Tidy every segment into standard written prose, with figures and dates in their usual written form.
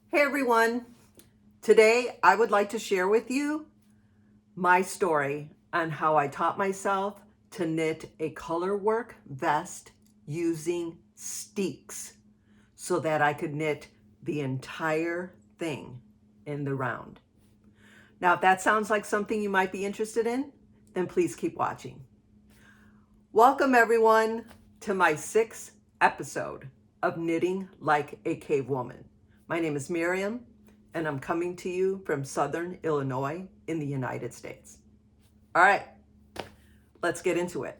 Hey everyone, today I would like to share with you my story on how I taught myself to knit a colorwork vest using Steeks so that I could knit the entire thing in the round. Now, if that sounds like something you might be interested in, then please keep watching. Welcome everyone to my 6th episode of Knitting Like a Cave Woman. My name is Miriam, and I'm coming to you from Southern Illinois in the United States. All right, let's get into it.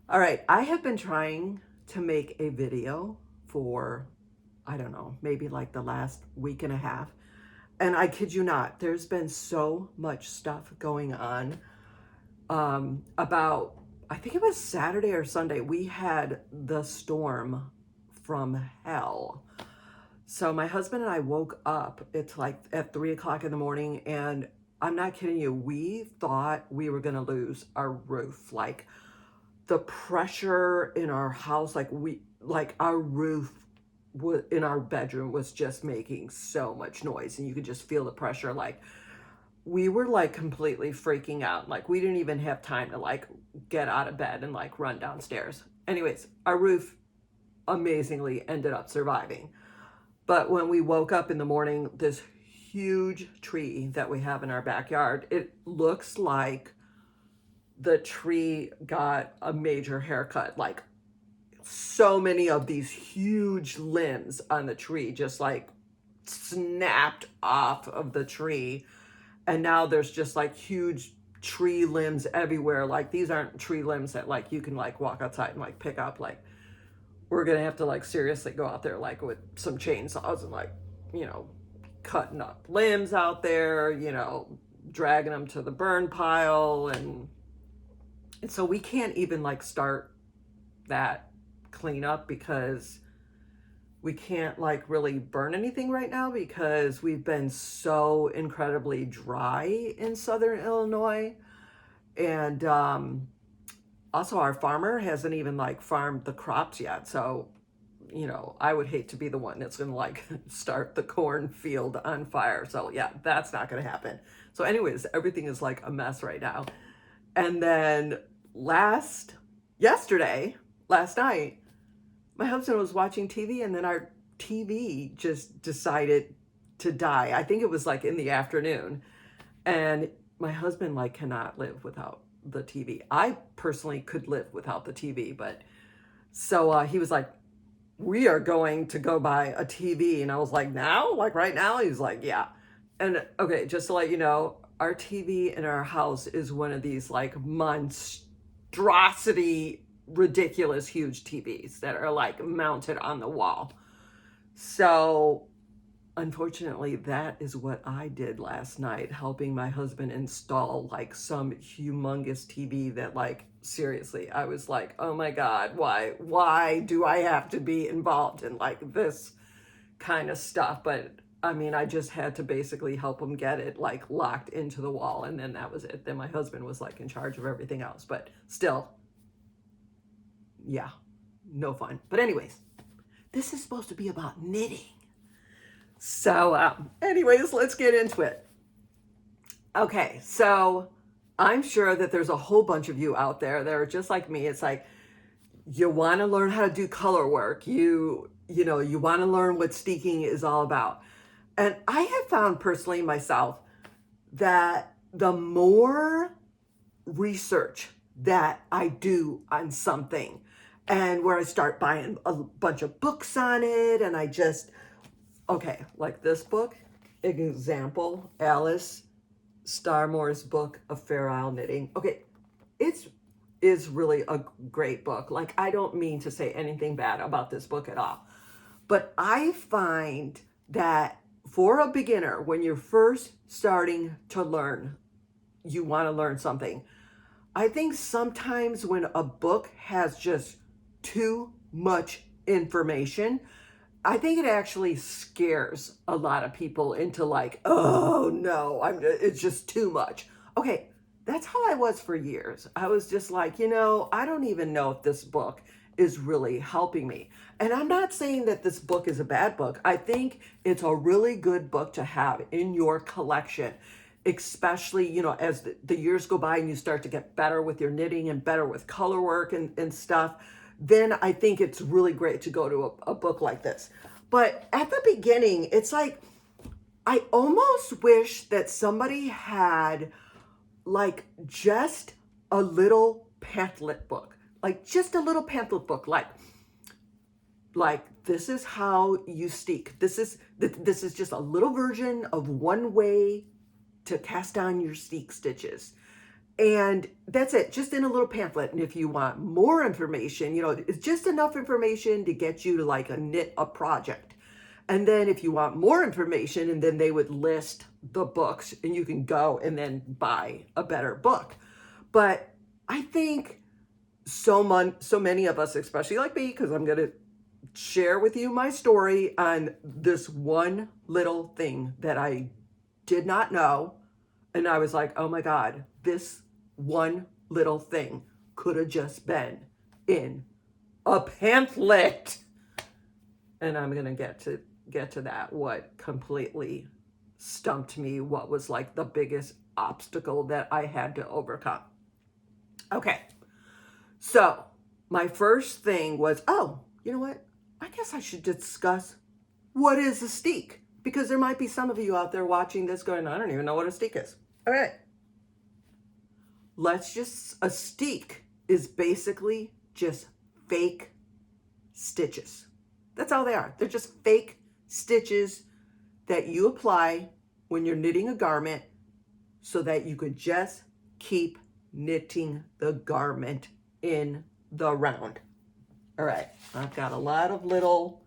All right, I have been trying to make a video for, I don't know, maybe like the last week and a half. And I kid you not, there's been so much stuff going on about, I think it was Saturday or Sunday, we had the storm from hell. So my husband and I woke up, it's like at 3 o'clock in the morning, and I'm not kidding you, we thought we were gonna lose our roof. Like the pressure in our house, like our roof in our bedroom was just making so much noise, and you could just feel the pressure. Like we were like completely freaking out. Like we didn't even have time to like get out of bed and like run downstairs. Anyways, our roof amazingly ended up surviving. But when we woke up in the morning, this huge tree that we have in our backyard, it looks like the tree got a major haircut. Like so many of these huge limbs on the tree just like snapped off of the tree. And now there's just like huge tree limbs everywhere. Like these aren't tree limbs that like you can like walk outside and like pick up. Like we're gonna have to like seriously go out there like with some chainsaws and like, you know, cutting up limbs out there, you know, dragging them to the burn pile. And so we can't even like start that cleanup because we can't like really burn anything right now because we've been so incredibly dry in Southern Illinois. And also our farmer hasn't even like farmed the crops yet. So, you know, I would hate to be the one that's gonna like start the cornfield on fire. So yeah, that's not gonna happen. So anyways, everything is like a mess right now. And then last night, my husband was watching TV, and then our TV just decided to die. I think it was like in the afternoon. And my husband like cannot live without the TV. I personally could live without the TV, but so he was like, we are going to go buy a TV. And I was like, now? Like right now? He's like, yeah. And okay, just to let you know, our TV in our house is one of these like monstrosity, ridiculous, huge TVs that are like mounted on the wall. So unfortunately, that is what I did last night, helping my husband install like some humongous TV that like, seriously, I was like, oh my God, why do I have to be involved in like this kind of stuff? But I mean, I just had to basically help him get it like locked into the wall. And then that was it. Then my husband was like in charge of everything else, but still, yeah, no fun. But anyways, this is supposed to be about knitting. So anyways, let's get into it. Okay, so I'm sure that there's a whole bunch of you out there that are just like me. It's like you want to learn how to do color work. You know, you want to learn what steeking is all about. And I have found personally myself that the more research that I do on something, and where I start buying a bunch of books on it, and I just, okay, like this book, example, Alice Starmore's book of Fair Isle Knitting. Okay, it is really a great book. Like, I don't mean to say anything bad about this book at all. But I find that for a beginner, when you're first starting to learn, you want to learn something. I think sometimes when a book has just too much information, I think it actually scares a lot of people into like, oh no, it's just too much. Okay, that's how I was for years. I was just like, you know, I don't even know if this book is really helping me. And I'm not saying that this book is a bad book. I think it's a really good book to have in your collection, especially, you know, as the years go by and you start to get better with your knitting and better with color work and stuff. Then I think it's really great to go to a book like this. But at the beginning, it's like, I almost wish that somebody had like just a little pamphlet book, like just a little pamphlet book, like this is how you steek. This is just a little version of one way to cast on your steek stitches. And that's it, just in a little pamphlet. And if you want more information, you know, it's just enough information to get you to like knit a project. And then if you want more information, and then they would list the books and you can go and then buy a better book. But I think so many of us, especially like me, because I'm going to share with you my story on this one little thing that I did not know. And I was like, oh my God, this one little thing could have just been in a pamphlet. And I'm going to get to that, what completely stumped me, what was like the biggest obstacle that I had to overcome. Okay, so my first thing was, oh, you know what? I guess I should discuss what is a steek, because there might be some of you out there watching this going, I don't even know what a steek is. All right, a steek is basically just fake stitches. That's all they are. They're just fake stitches that you apply when you're knitting a garment so that you could just keep knitting the garment in the round. All right, I've got a lot of little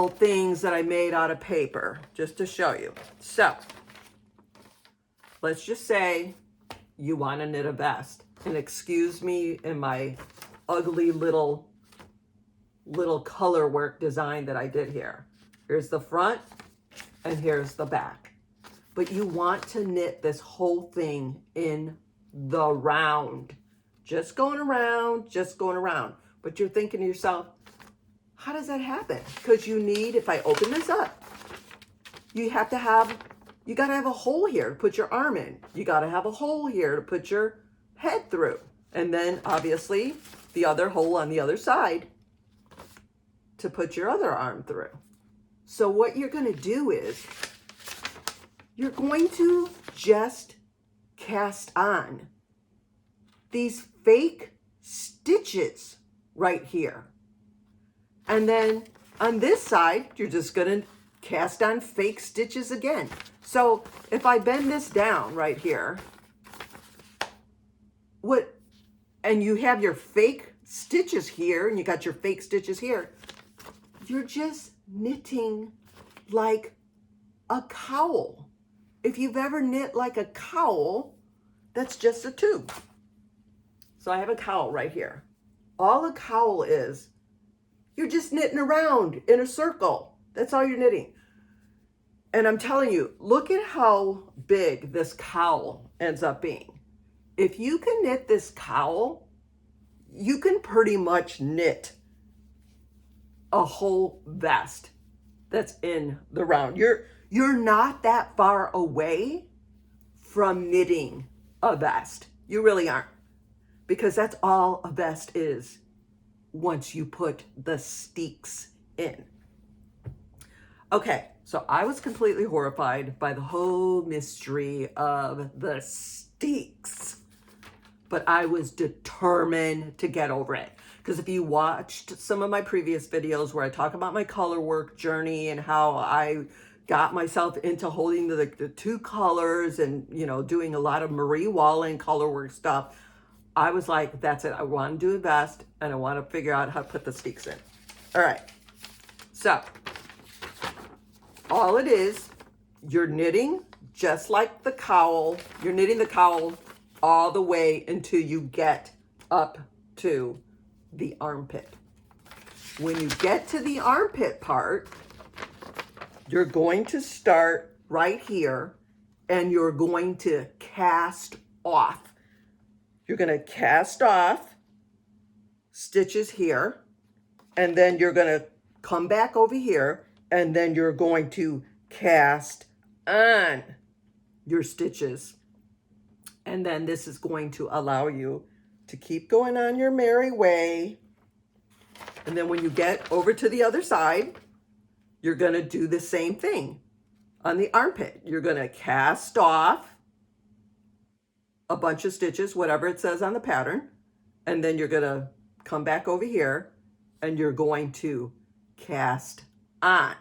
things that I made out of paper just to show you. So let's just say you want to knit a vest, and excuse me in my ugly little color work design that I did here. Here's the front and here's the back. But you want to knit this whole thing in the round. Just going around. But you're thinking to yourself, how does that happen? Because you need, if I open this up, you got to have a hole here to put your arm in. You got to have a hole here to put your head through. And then obviously the other hole on the other side to put your other arm through. So what you're going to do is you're going to just cast on these fake stitches right here. And then on this side, you're just going to cast on fake stitches again. So if I bend this down right here, and you have your fake stitches here, and you got your fake stitches here, you're just knitting like a cowl. If you've ever knit like a cowl, that's just a tube. So I have a cowl right here. All a cowl is, you're just knitting around in a circle. That's all you're knitting. And I'm telling you, look at how big this cowl ends up being. If you can knit this cowl, you can pretty much knit a whole vest that's in the round. You're not that far away from knitting a vest. You really aren't. Because that's all a vest is once you put the steeks in. Okay, so I was completely horrified by the whole mystery of the steeks. But I was determined to get over it. Because if you watched some of my previous videos where I talk about my color work journey and how I got myself into holding the two colors and, you know, doing a lot of Marie Wallin color work stuff, I was like, that's it. I want to do a vest and I want to figure out how to put the steeks in. All right. So all it is, you're knitting just like the cowl. You're knitting the cowl all the way until you get up to the armpit. When you get to the armpit part, you're going to start right here and you're going to cast off. You're going to cast off stitches here, and then you're going to come back over here, and then you're going to cast on your stitches. And then this is going to allow you to keep going on your merry way. And then when you get over to the other side, you're going to do the same thing on the armpit. You're going to cast off a bunch of stitches, whatever it says on the pattern, and then you're going to come back over here and you're going to cast on.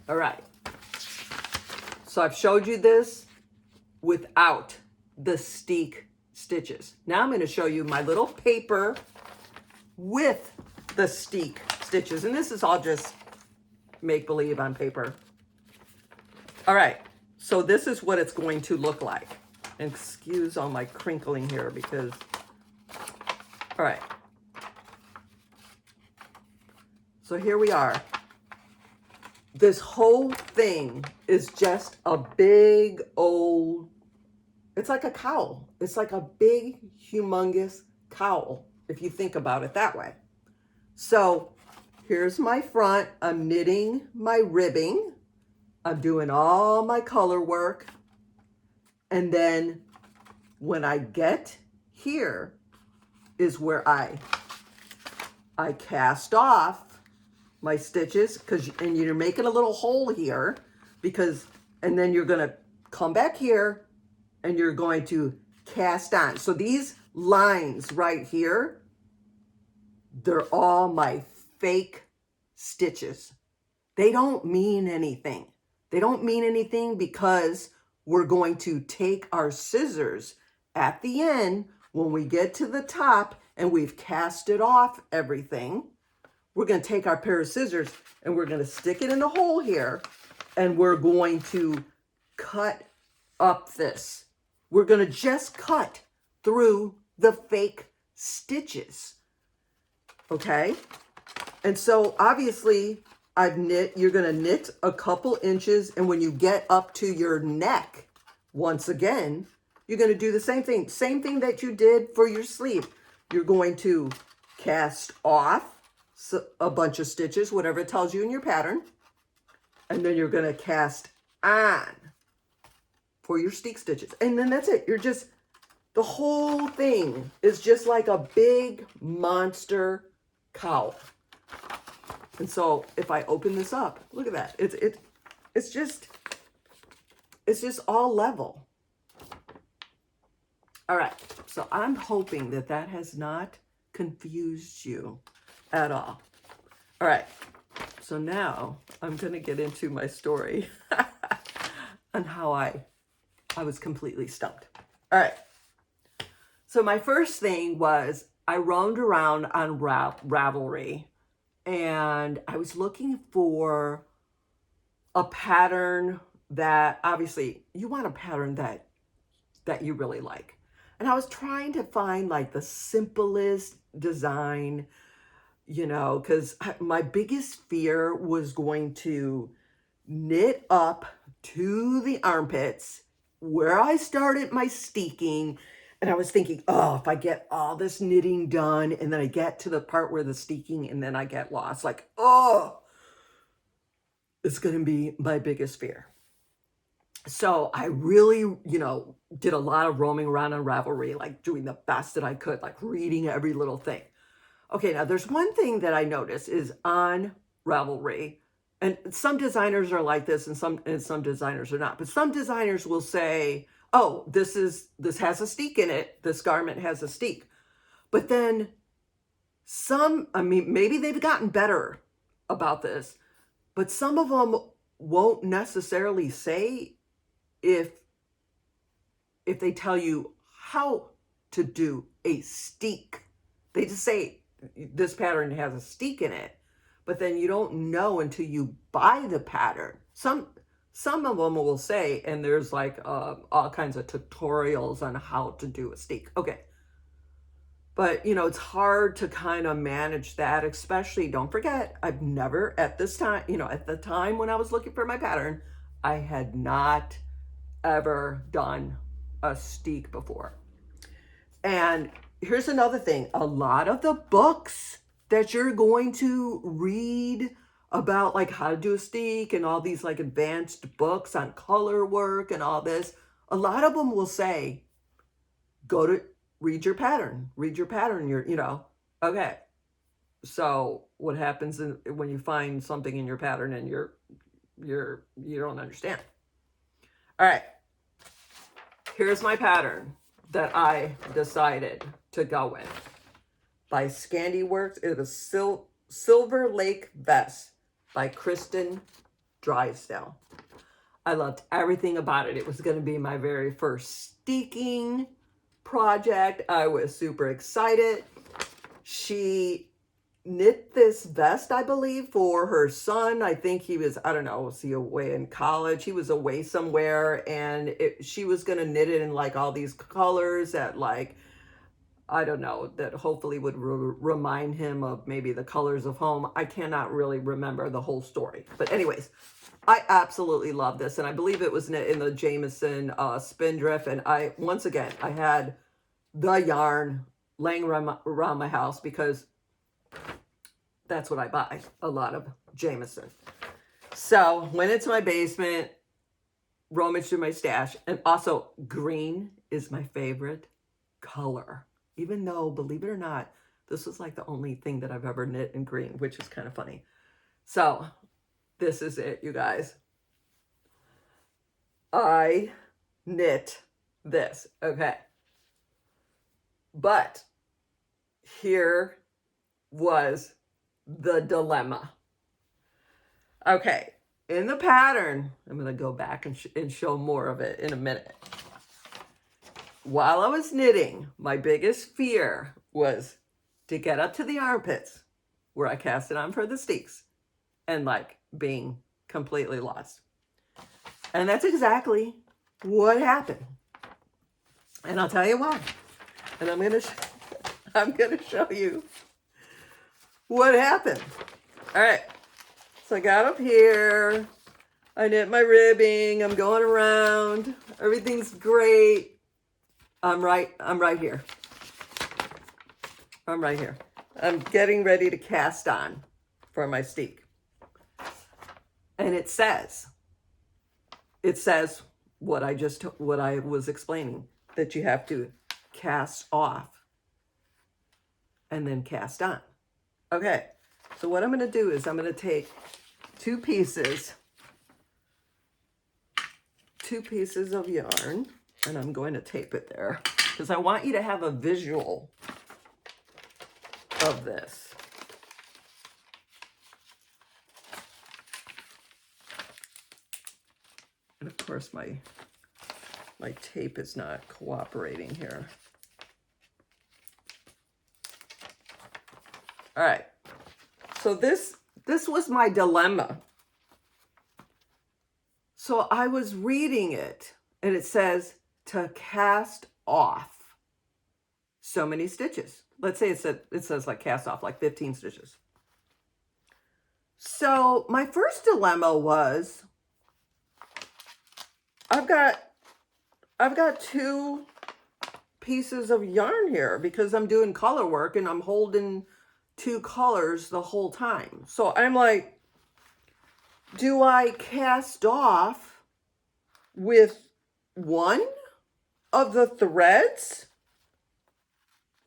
All right. So I've showed you this without the steek stitches. Now I'm going to show you my little paper with the steek stitches. And this is all just make-believe on paper. All right. So this is what it's going to look like. Excuse all my crinkling here because, all right. So here we are. This whole thing is just a big old, it's like a cowl. It's like a big, humongous cowl, if you think about it that way. So here's my front. I'm knitting my ribbing. I'm doing all my color work. And then when I get here is where I cast off my stitches, and you're making a little hole here because, and then you're going to come back here and you're going to cast on. So these lines right here, they're all my fake stitches. They don't mean anything. They don't mean anything because we're going to take our scissors at the end when we get to the top and we've casted off everything. We're going to take our pair of scissors and we're going to stick it in the hole here, and we're going to cut up this. We're going to just cut through the fake stitches. Okay? And so obviously you're going to knit a couple inches, and when you get up to your neck, once again, you're going to do the same thing that you did for your sleeve. You're going to cast off a bunch of stitches, whatever it tells you in your pattern, and then you're going to cast on for your steek stitches. And then that's it. The whole thing is just like a big monster cowl. And so if I open this up, look at that. It's just all level. All right. So I'm hoping that has not confused you at all. All right. So now I'm going to get into my story on how I was completely stumped. All right. So my first thing was I roamed around on Ravelry, and I was looking for a pattern that, obviously you want a pattern that you really like. And I was trying to find like the simplest design, because my biggest fear was going to knit up to the armpits where I started my steeking. And I was thinking, oh, if I get all this knitting done and then I get to the part where the steeking and then I get lost, like, oh, it's going to be my biggest fear. So I really, did a lot of roaming around on Ravelry, like doing the best that I could, like reading every little thing. Okay, now there's one thing that I noticed is on Ravelry, and some designers are like this and some designers are not, but some designers will say, oh, this has a steek in it. This garment has a steek. But then maybe they've gotten better about this, but some of them won't necessarily say if they tell you how to do a steek. They just say this pattern has a steek in it, but then you don't know until you buy the pattern. Some of them will say, and there's like all kinds of tutorials on how to do a steek. Okay. But, it's hard to kind of manage that, especially, don't forget, I've never at this time, at the time when I was looking for my pattern, I had not ever done a steek before. And here's another thing. A lot of the books that you're going to read about like how to do a steek and all these like advanced books on color work and all this, a lot of them will say, go to read your pattern, you're, okay. So what happens when you find something in your pattern and you don't understand? All right, here's my pattern that I decided to go with by Scandiwork. It was Silver Lake Vest by Kristin Drysdale. I loved everything about it. It was going to be my very first steeking project. I was super excited. She knit this vest, I believe, for her son. I think he was, I don't know, was he away in college? He was away somewhere, and she was going to knit it in like all these colors that like, I don't know, that hopefully would remind him of maybe the colors of home. I cannot really remember the whole story. But anyways, I absolutely love this. And I believe it was knit in the Jameson Spindrift. And once again, I had the yarn laying around my house because that's what I buy, a lot of Jameson. So went into my basement, rummaged through my stash, and also green is my favorite color. Even though, believe it or not, this was like the only thing that I've ever knit in green, which is kind of funny. So this is it, you guys. I knit this, okay. But here was the dilemma. Okay, in the pattern, I'm going to go back and show more of it in a minute. While I was knitting, my biggest fear was to get up to the armpits where I cast it on for the steeks and like being completely lost. And that's exactly what happened. And I'll tell you why. And I'm going to show you what happened. All right. So I got up here. I knit my ribbing. I'm going around. Everything's great. I'm right here. I'm right here. I'm getting ready to cast on for my steek. And it says what I was explaining, that you have to cast off and then cast on. Okay. So what I'm going to do is I'm going to take two pieces of yarn, and I'm going to tape it there because I want you to have a visual of this. And of course my tape is not cooperating here. All right. So this was my dilemma. So I was reading it and it says to cast off so many stitches. Let's say it says like cast off like 15 stitches. So my first dilemma was I've got two pieces of yarn here because I'm doing color work and I'm holding two colors the whole time. So I'm like, do I cast off with one of the threads?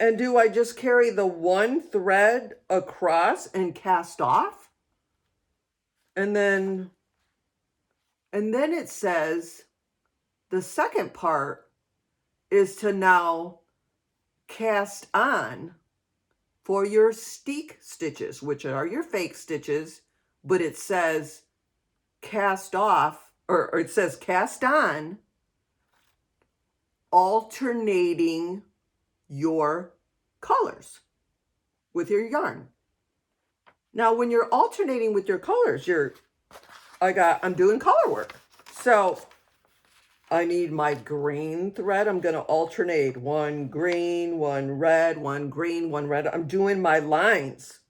And do I just carry the one thread across and cast off? And then it says the second part is to now cast on for your steek stitches, which are your fake stitches, but it says cast off, or it says cast on, alternating your colors with your yarn. Now, when you're alternating with your colors, I'm doing color work. So I need my green thread. I'm going to alternate one green, one red, one green, one red. I'm doing my lines.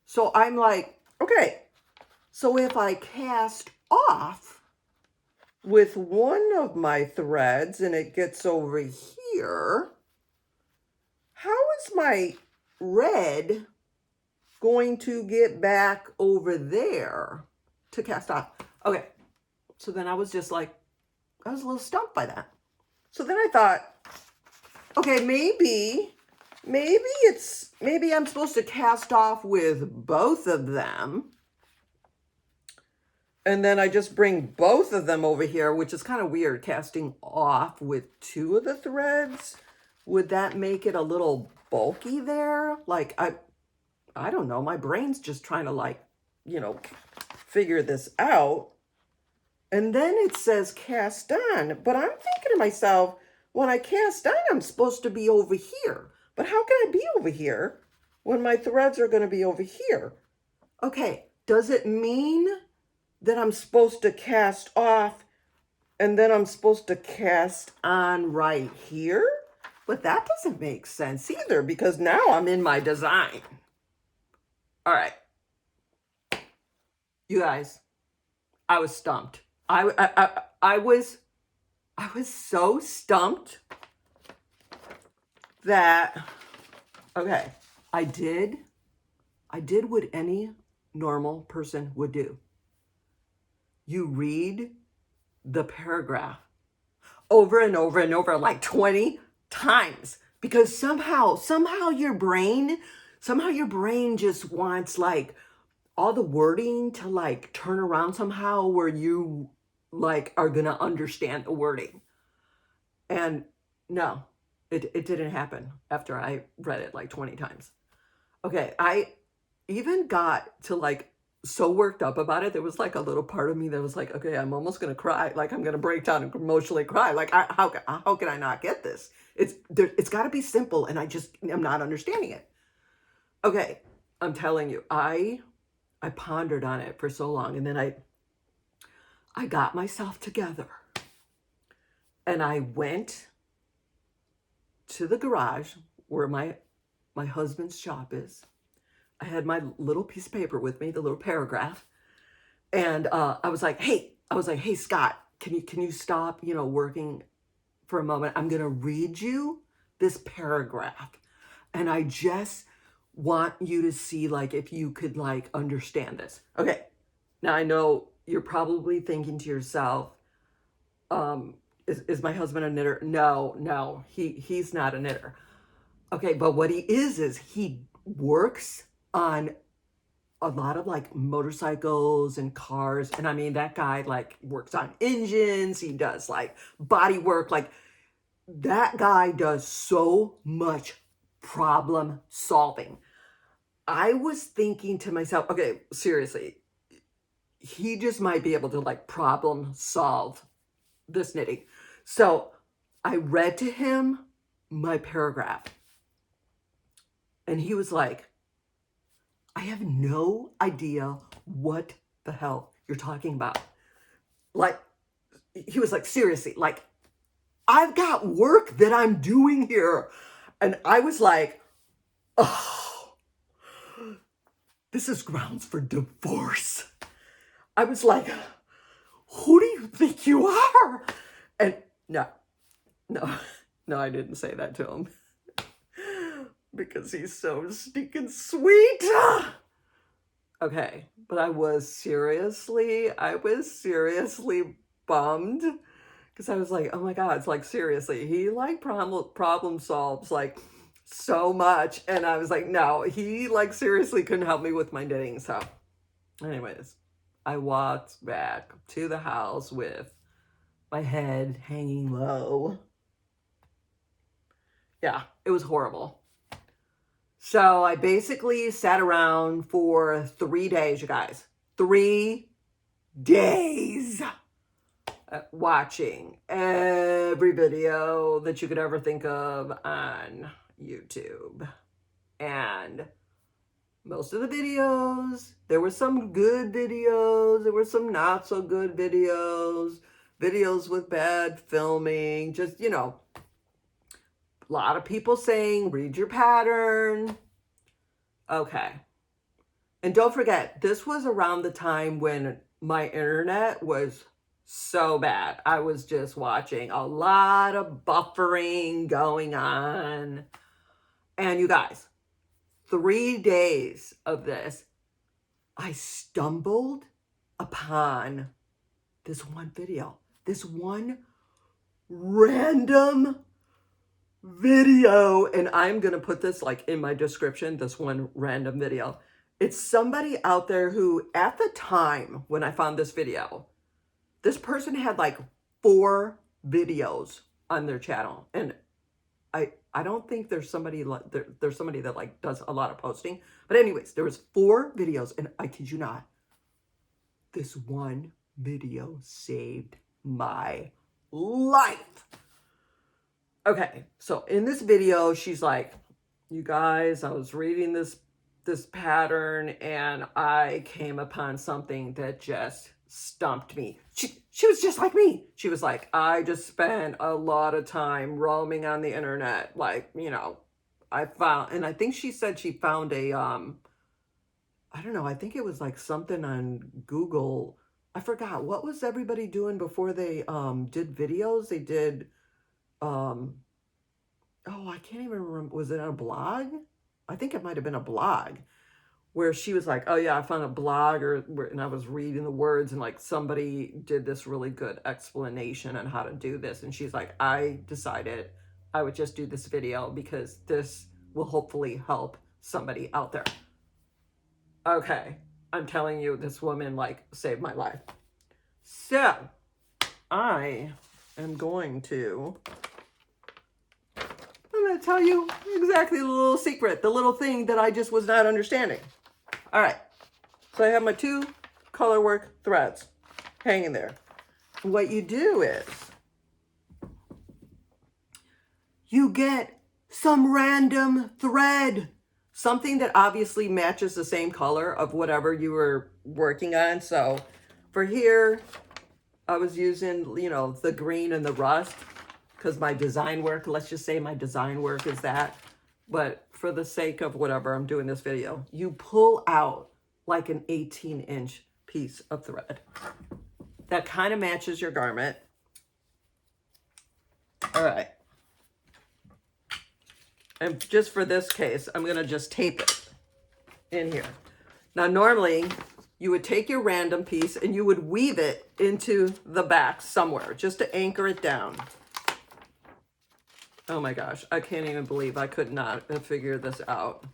So I'm like, okay, so if I cast off with one of my threads and it gets over here, is my red going to get back over there to cast off? Okay, so then I was just like, I was a little stumped by that. So then I thought, okay, maybe I'm supposed to cast off with both of them. And then I just bring both of them over here, which is kind of weird, casting off with two of the threads. Would that make it a little bulky there? Like, I don't know. My brain's just trying to, like, you know, figure this out. And then it says cast on. But I'm thinking to myself, when I cast on, I'm supposed to be over here. But how can I be over here when my threads are going to be over here? Okay, does it mean that I'm supposed to cast off and then I'm supposed to cast on right here? But that doesn't make sense either, because now I'm in my design. All right. You guys, I was stumped. I was so stumped that, okay, I did what any normal person would do. You read the paragraph over and over and over, like 20 times, because somehow your brain just wants, like, all the wording to, like, turn around somehow where you, like, are gonna understand the wording. And no, it didn't happen after I read it like 20 times. Okay, I even got to, like, so worked up about it. There was, like, a little part of me that was like, okay, I'm almost gonna cry. Like, I'm gonna break down and emotionally cry. Like, how can I not get this? It's got to be simple, and I'm not understanding it. Okay, I'm telling you, I pondered on it for so long, and then I got myself together, and I went to the garage where my husband's shop is. I had my little piece of paper with me, the little paragraph. And I was like, hey, Scott, can you stop, you know, working for a moment? I'm going to read you this paragraph. And I just want you to see, like, if you could, like, understand this. Okay. Now I know you're probably thinking to yourself, is my husband a knitter? No, he's not a knitter. Okay. But what he is he works on a lot of, like, motorcycles and cars. And I mean, that guy, like, works on engines. He does, like, body work. Like, that guy does so much problem solving. I was thinking to myself, okay, seriously, he just might be able to, like, problem solve this knitting. So I read to him my paragraph, and he was like, I have no idea what the hell you're talking about. Like, he was like, seriously, like, I've got work that I'm doing here. And I was like, oh, this is grounds for divorce. I was like, who do you think you are? And no, I didn't say that to him. Because he's so stinking sweet. Okay, but I was seriously bummed, because I was like, oh my God, it's like, seriously, he, like, problem solves, like, so much. And I was like, no, he, like, seriously couldn't help me with my knitting. So anyways, I walked back to the house with my head hanging low. Yeah, it was horrible. So I basically sat around for 3 days, you guys. 3 days watching every video that you could ever think of on YouTube. And most of the videos, there were some good videos, there were some not so good videos, videos with bad filming, just, you know, a lot of people saying, read your pattern. Okay. And don't forget, this was around the time when my internet was so bad. I was just watching a lot of buffering going on. And you guys, 3 days of this, I stumbled upon this one video, this one random video. And I'm going to put this like in my description, this one random video. It's somebody out there who, at the time when I found this video, this person had like 4 videos on their channel. And I don't think there's somebody like there's somebody that like does a lot of posting. But anyways, there was 4 videos, and I kid you not, this one video saved my life. Okay, so in this video, she's like, you guys, I was reading this pattern and I came upon something that just stumped me. She was just like me. She was like, I just spent a lot of time roaming on the internet. Like, you know, I found, and I think she said she found a, I don't know, I think it was like something on Google. I forgot, what was everybody doing before they did videos? They did, oh, I can't even remember. Was it on a blog? I think it might have been a blog where she was like, oh yeah, I found a blog, and I was reading the words, and like somebody did this really good explanation on how to do this. And she's like, I decided I would just do this video because this will hopefully help somebody out there. Okay, I'm telling you, this woman like saved my life. So I am going to tell you exactly the little secret, the little thing that I just was not understanding. All right, so I have my 2 colorwork threads hanging there. What you do is you get some random thread, something that obviously matches the same color of whatever you were working on. So for here, I was using, you know, the green and the rust because my design work, let's just say my design work is that. But for the sake of whatever I'm doing this video, you pull out like an 18-inch piece of thread that kind of matches your garment. All right. And just for this case, I'm going to just tape it in here. Now, normally you would take your random piece and you would weave it into the back somewhere just to anchor it down. Oh my gosh, I can't even believe I could not have figured this out.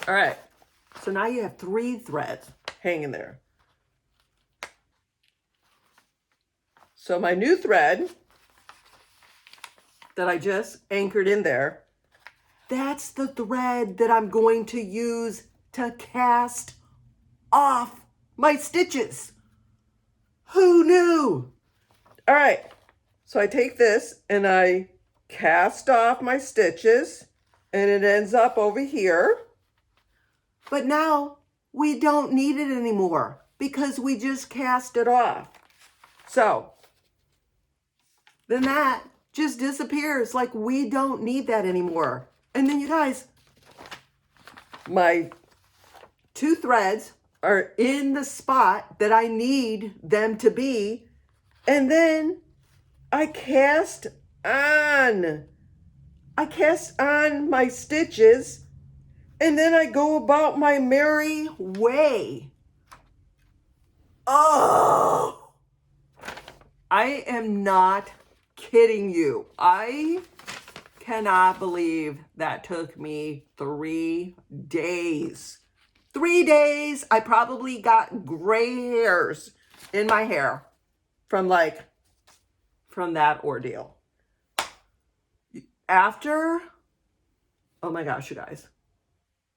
All right, so now you have 3 threads hanging there. So my new thread that I just anchored in there, that's the thread that I'm going to use to cast off my stitches. Who knew? All right. So I take this and I cast off my stitches and it ends up over here. But now we don't need it anymore because we just cast it off. So then that just disappears, like we don't need that anymore. And then you guys, my 2 threads are in the spot that I need them to be. And then I cast on my stitches, and then I go about my merry way. Oh, I am not kidding you. I cannot believe that took me 3 days. 3 days. I probably got gray hairs in my hair from that ordeal. After, oh my gosh, you guys,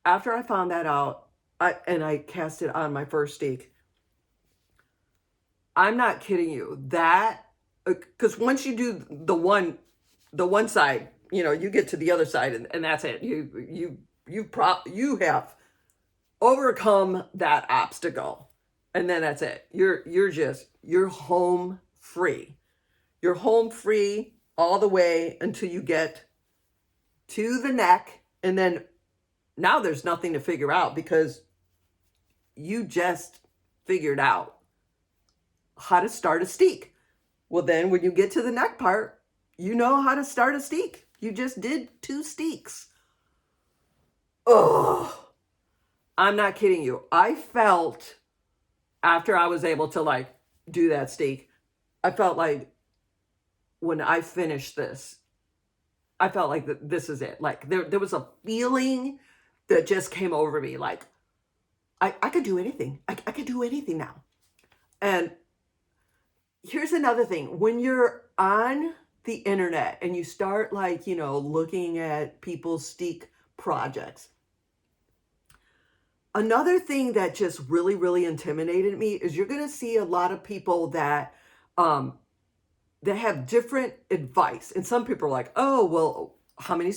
after I found that out, I cast it on my first steek, I'm not kidding you, that, because once you do the one side, you know, you get to the other side and that's it. You have overcome that obstacle, and then that's it. You're home free. You're home free all the way until you get to the neck. And then now there's nothing to figure out because you just figured out how to start a steek. Well, then when you get to the neck part, you know how to start a steek. You just did 2 steeks. Oh, I'm not kidding you. I felt after I was able to like do that steek, I felt like when I finished this, I felt like this is it. Like there was a feeling that just came over me. Like I could do anything. I could do anything now. And here's another thing. When you're on the internet and you start like, you know, looking at people's steek projects, another thing that just really, really intimidated me is you're going to see a lot of people that have different advice. And some people are like, oh, well, how many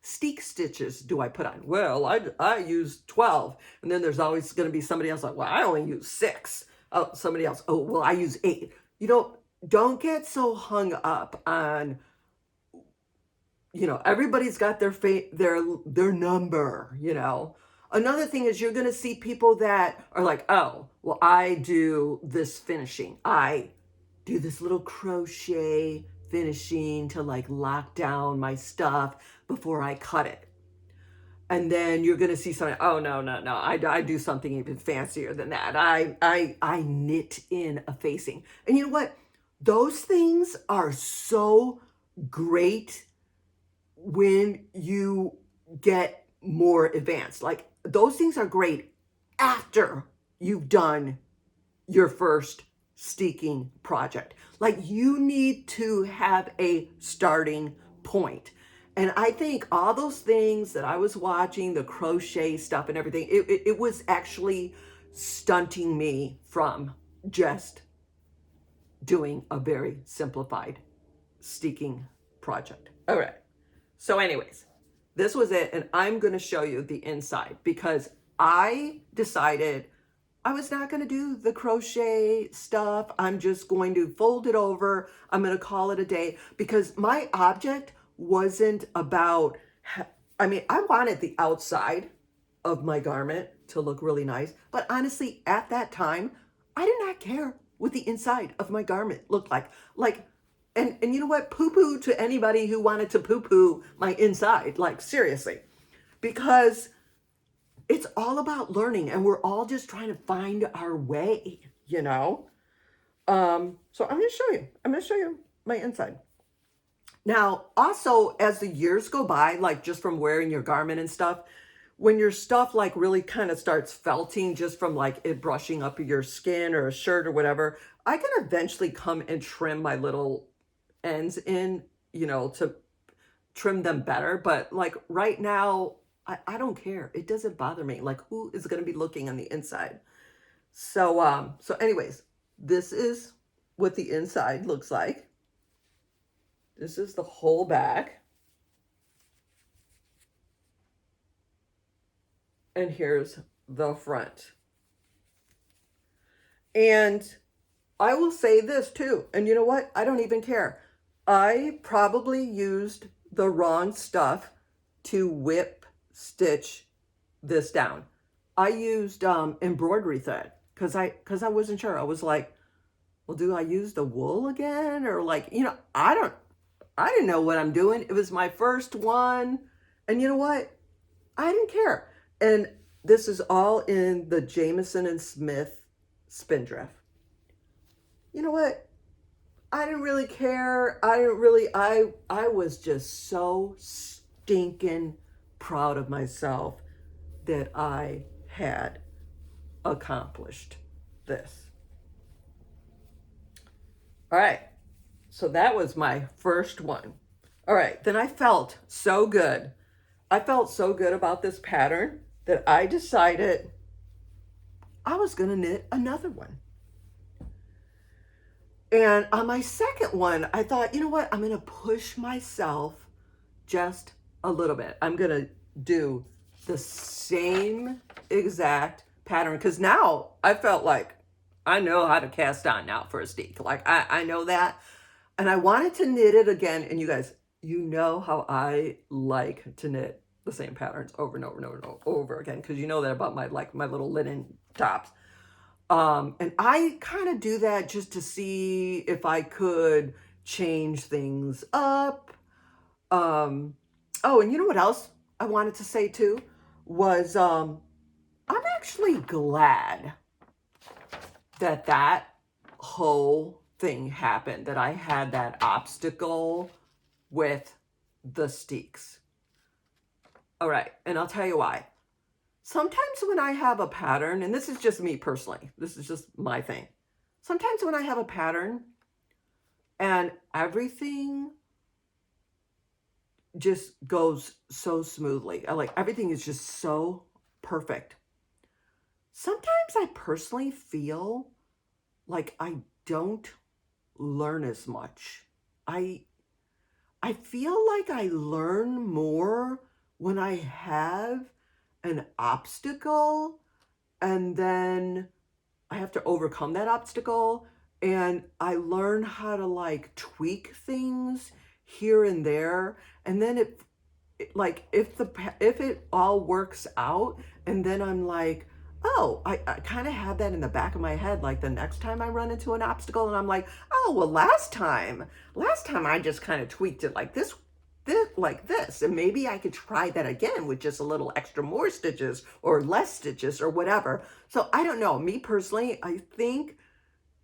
steek stitches do I put on? Well, I use 12. And then there's always going to be somebody else like, well, I only use 6. Oh, somebody else, oh, well, I use 8. You don't get so hung up on, you know, everybody's got their number, you know. Another thing is you're going to see people that are like, oh, well, I do this finishing. I do this little crochet finishing to like lock down my stuff before I cut it. And then you're going to see something, oh, no. I do something even fancier than that. I knit in a facing. And you know what? Those things are so great when you get more advanced. Like those things are great after you've done your first steeking project. Like you need to have a starting point. And I think all those things that I was watching, the crochet stuff and everything, it was actually stunting me from just doing a very simplified steeking project. All right. So anyways, this was it. And I'm going to show you the inside because I decided I was not going to do the crochet stuff. I'm just going to fold it over. I'm going to call it a day because my object wasn't about, I mean, I wanted the outside of my garment to look really nice. But honestly, at that time, I did not care what the inside of my garment looked like. And you know what? Poo-poo to anybody who wanted to poo-poo my inside. Like, seriously. Because it's all about learning and we're all just trying to find our way, you know? So I'm going to show you. I'm going to show you my inside. Now, also, as the years go by, like just from wearing your garment and stuff, when your stuff like really kind of starts felting just from like it brushing up your skin or a shirt or whatever, I can eventually come and trim my little ends in, you know, to trim them better. But like right now, I don't care. It doesn't bother me. Like who is going to be looking on the inside? So anyways, this is what the inside looks like. This is the whole back. And here's the front. And I will say this too. And you know what? I don't even care. I probably used the wrong stuff to whip stitch this down. I used embroidery thread because I wasn't sure. I was like, well, do I use the wool again? Or like, you know, I didn't know what I'm doing. It was my first one. And you know what? I didn't care. And this is all in the Jamieson and Smith Spindrift. You know what? I didn't really care. I was just so stinking proud of myself that I had accomplished this. All right. So that was my first one. All right. Then I felt so good. I felt so good about this pattern that I decided I was going to knit another one. And on my second one, I thought, you know what? I'm going to push myself just a little bit. I'm going to do the same exact pattern because now I felt like I know how to cast on now for a steek. Like I know that. And I wanted to knit it again. And you guys, you know how I like to knit the same patterns over and over and over and over again. Because you know that about my little linen tops. And I kind of do that just to see if I could change things up. Oh, and you know what else I wanted to say too was I'm actually glad that that whole thing happened, that I had that obstacle with the Steeks. All right, and I'll tell you why. Sometimes when I have a pattern, and this is just me personally, this is just my thing. Sometimes when I have a pattern and everything just goes so smoothly, like everything is just so perfect. Sometimes I personally feel like I don't learn as much. I I feel like I learn more when I have an obstacle and then I have to overcome that obstacle and I learn how to like tweak things here and there, and then like if it all works out and then I'm like, oh, I kind of have that in the back of my head, like the next time I run into an obstacle and I'm like, oh well, last time I just kind of tweaked it like this like this, and maybe I could try that again with just a little extra more stitches or less stitches or whatever. So I don't know, me personally, I think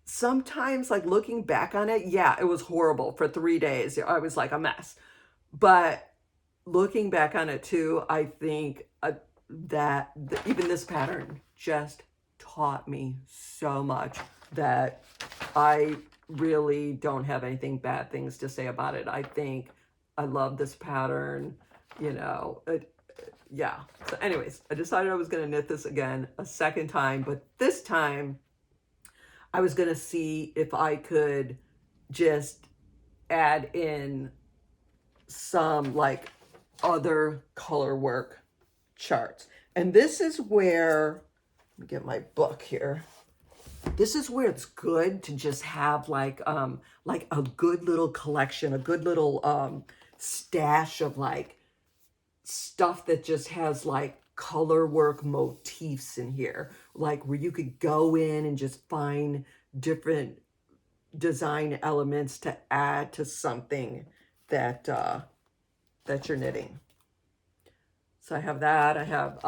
sometimes like looking back on it, yeah, it was horrible for 3 days. I was like a mess, but looking back on it too, I think that even this pattern just taught me so much that I really don't have anything bad things to say about it. I think I love this pattern, you know. Yeah. So anyways, I decided I was going to knit this again a second time, but this time I was going to see if I could just add in some like other color work charts. And this is where, let me get my book here. This is where it's good to just have like a good little collection, a good little stash of like stuff that just has like color work motifs in here, like where you could go in and just find different design elements to add to something that that you're knitting. So I have that. I have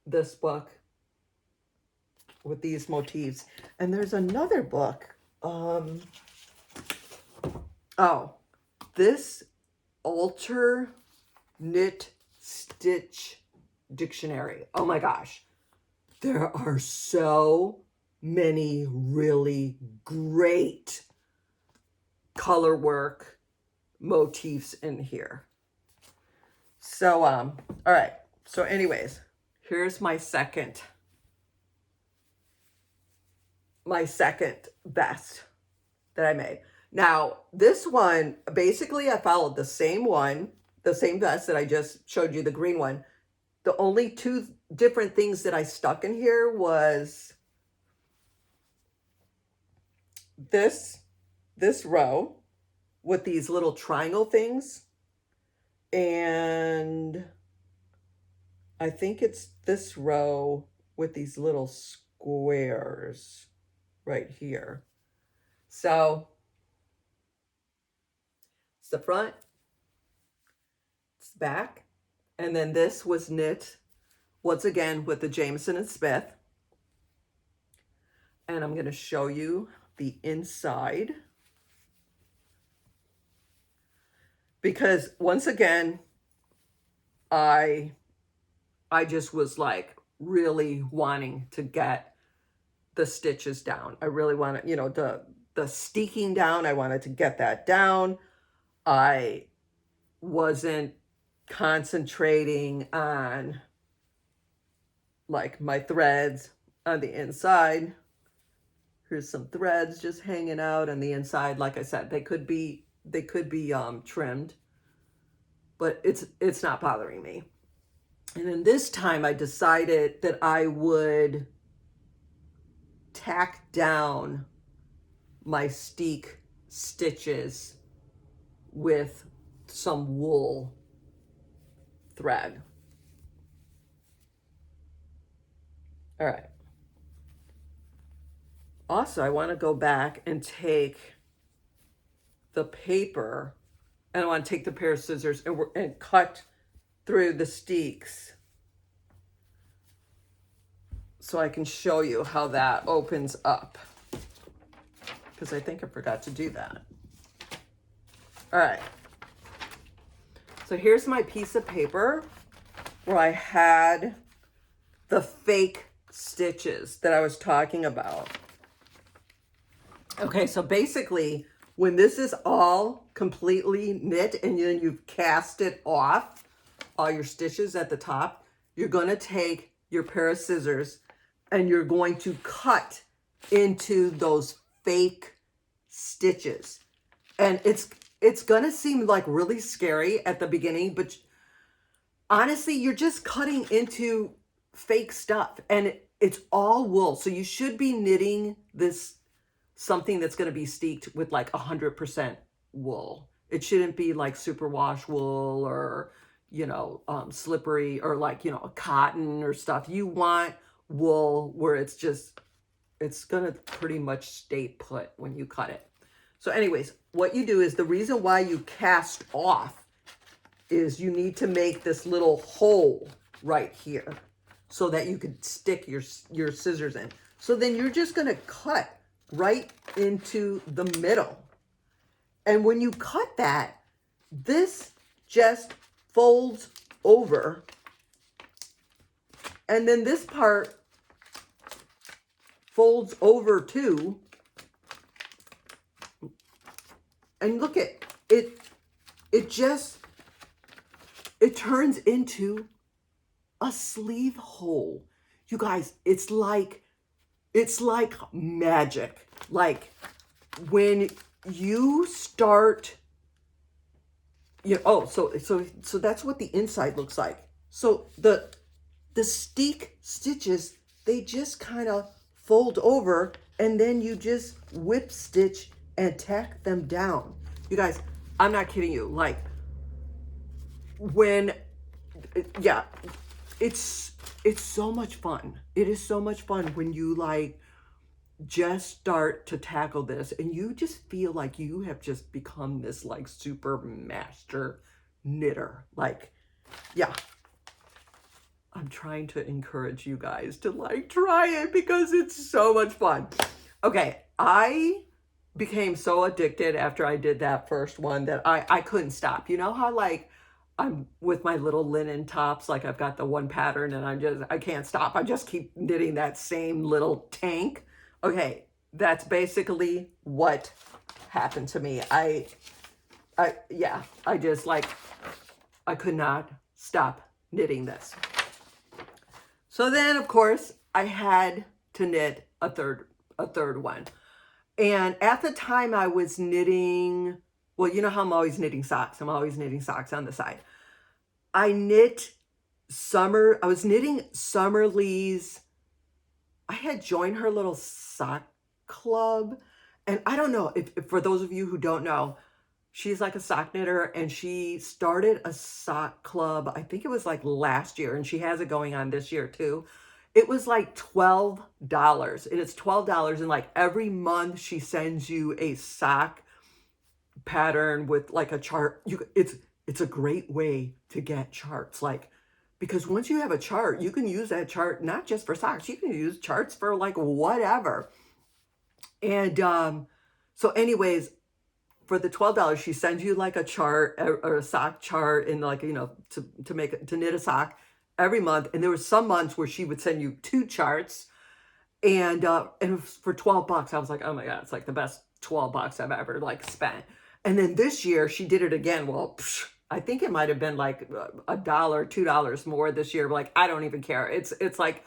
this book with these motifs, and there's another book. Oh, this Alter Knit Stitch Dictionary. Oh my gosh, there are so many really great color work motifs in here. So all right, so anyways, here's my second vest that I made. Now this one, basically I followed the same vest that I just showed you, the green one. The only two different things that I stuck in here was this row with these little triangle things, and I think it's this row with these little squares right here. So it's the front, it's the back, and then this was knit once again with the Jameson and Smith. And I'm going to show you the inside, because once again, I just was like really wanting to get the stitches down. I really wanted, you know, the steeking down. I wanted to get that down. I wasn't concentrating on like my threads on the inside. Here's some threads just hanging out on the inside. Like I said, they could be trimmed, but it's not bothering me. And then this time I decided that I would tack down my steek stitches with some wool thread. All right. Also, I want to go back and take the paper And I want to take the pair of scissors and cut through the steeks so I can show you how that opens up, because I think I forgot to do that. All right. So here's my piece of paper where I had the fake stitches that I was talking about. Okay, so basically, when this is all completely knit and then you've cast it off, all your stitches at the top, you're going to take your pair of scissors and you're going to cut into those fake stitches. And it's going to seem like really scary at the beginning, but honestly, you're just cutting into fake stuff, and it's all wool. So you should be knitting this something that's going to be steeked with like 100% wool. It shouldn't be like superwash wool or, you know, slippery or like, you know, cotton or stuff. You want wool where it's going to pretty much stay put when you cut it. So anyways, what you do is, the reason why you cast off is you need to make this little hole right here so that you could stick your scissors in. So then you're just going to cut right into the middle. And when you cut that, this just folds over. And then this part folds over too. And look at it, it turns into a sleeve hole. You guys, it's like magic. Like when you start, you know, oh, so that's what the inside looks like. So the steek stitches, they just kind of fold over, and then you just whip stitch and tack them down. You guys, I'm not kidding you. Like when, yeah, it's so much fun. It is so much fun when you like just start to tackle this and you just feel like you have just become this like super master knitter. Like, yeah, I'm trying to encourage you guys to like try it because it's so much fun. Okay, I became so addicted after I did that first one that I couldn't stop. You know how like I'm with my little linen tops, like I've got the one pattern and I can't stop. I just keep knitting that same little tank. Okay, that's basically what happened to me. Yeah, I just like, I could not stop knitting this. So then of course I had to knit a third one. And at the time I was knitting, well, you know how I'm always knitting socks. I'm always knitting socks on the side. I was knitting Summer Lee's, I had joined her little sock club. And I don't know, if for those of you who don't know, she's like a sock knitter and she started a sock club, I think it was like last year, and she has it going on this year too. It was like $12, and it's $12, and like every month she sends you a sock pattern with like a chart. It's a great way to get charts, like, because once you have a chart, you can use that chart not just for socks, you can use charts for like whatever. And so anyways, for the $12, she sends you like a chart or a sock chart, and like, you know, to knit a sock every month. And there were some months where she would send you 2 charts, and it was for $12. I was like, oh my God, it's like the best $12 I've ever like spent. And then this year she did it again. Well, I think it might have been like $1, $2 more this year. But like, I don't even care. It's like,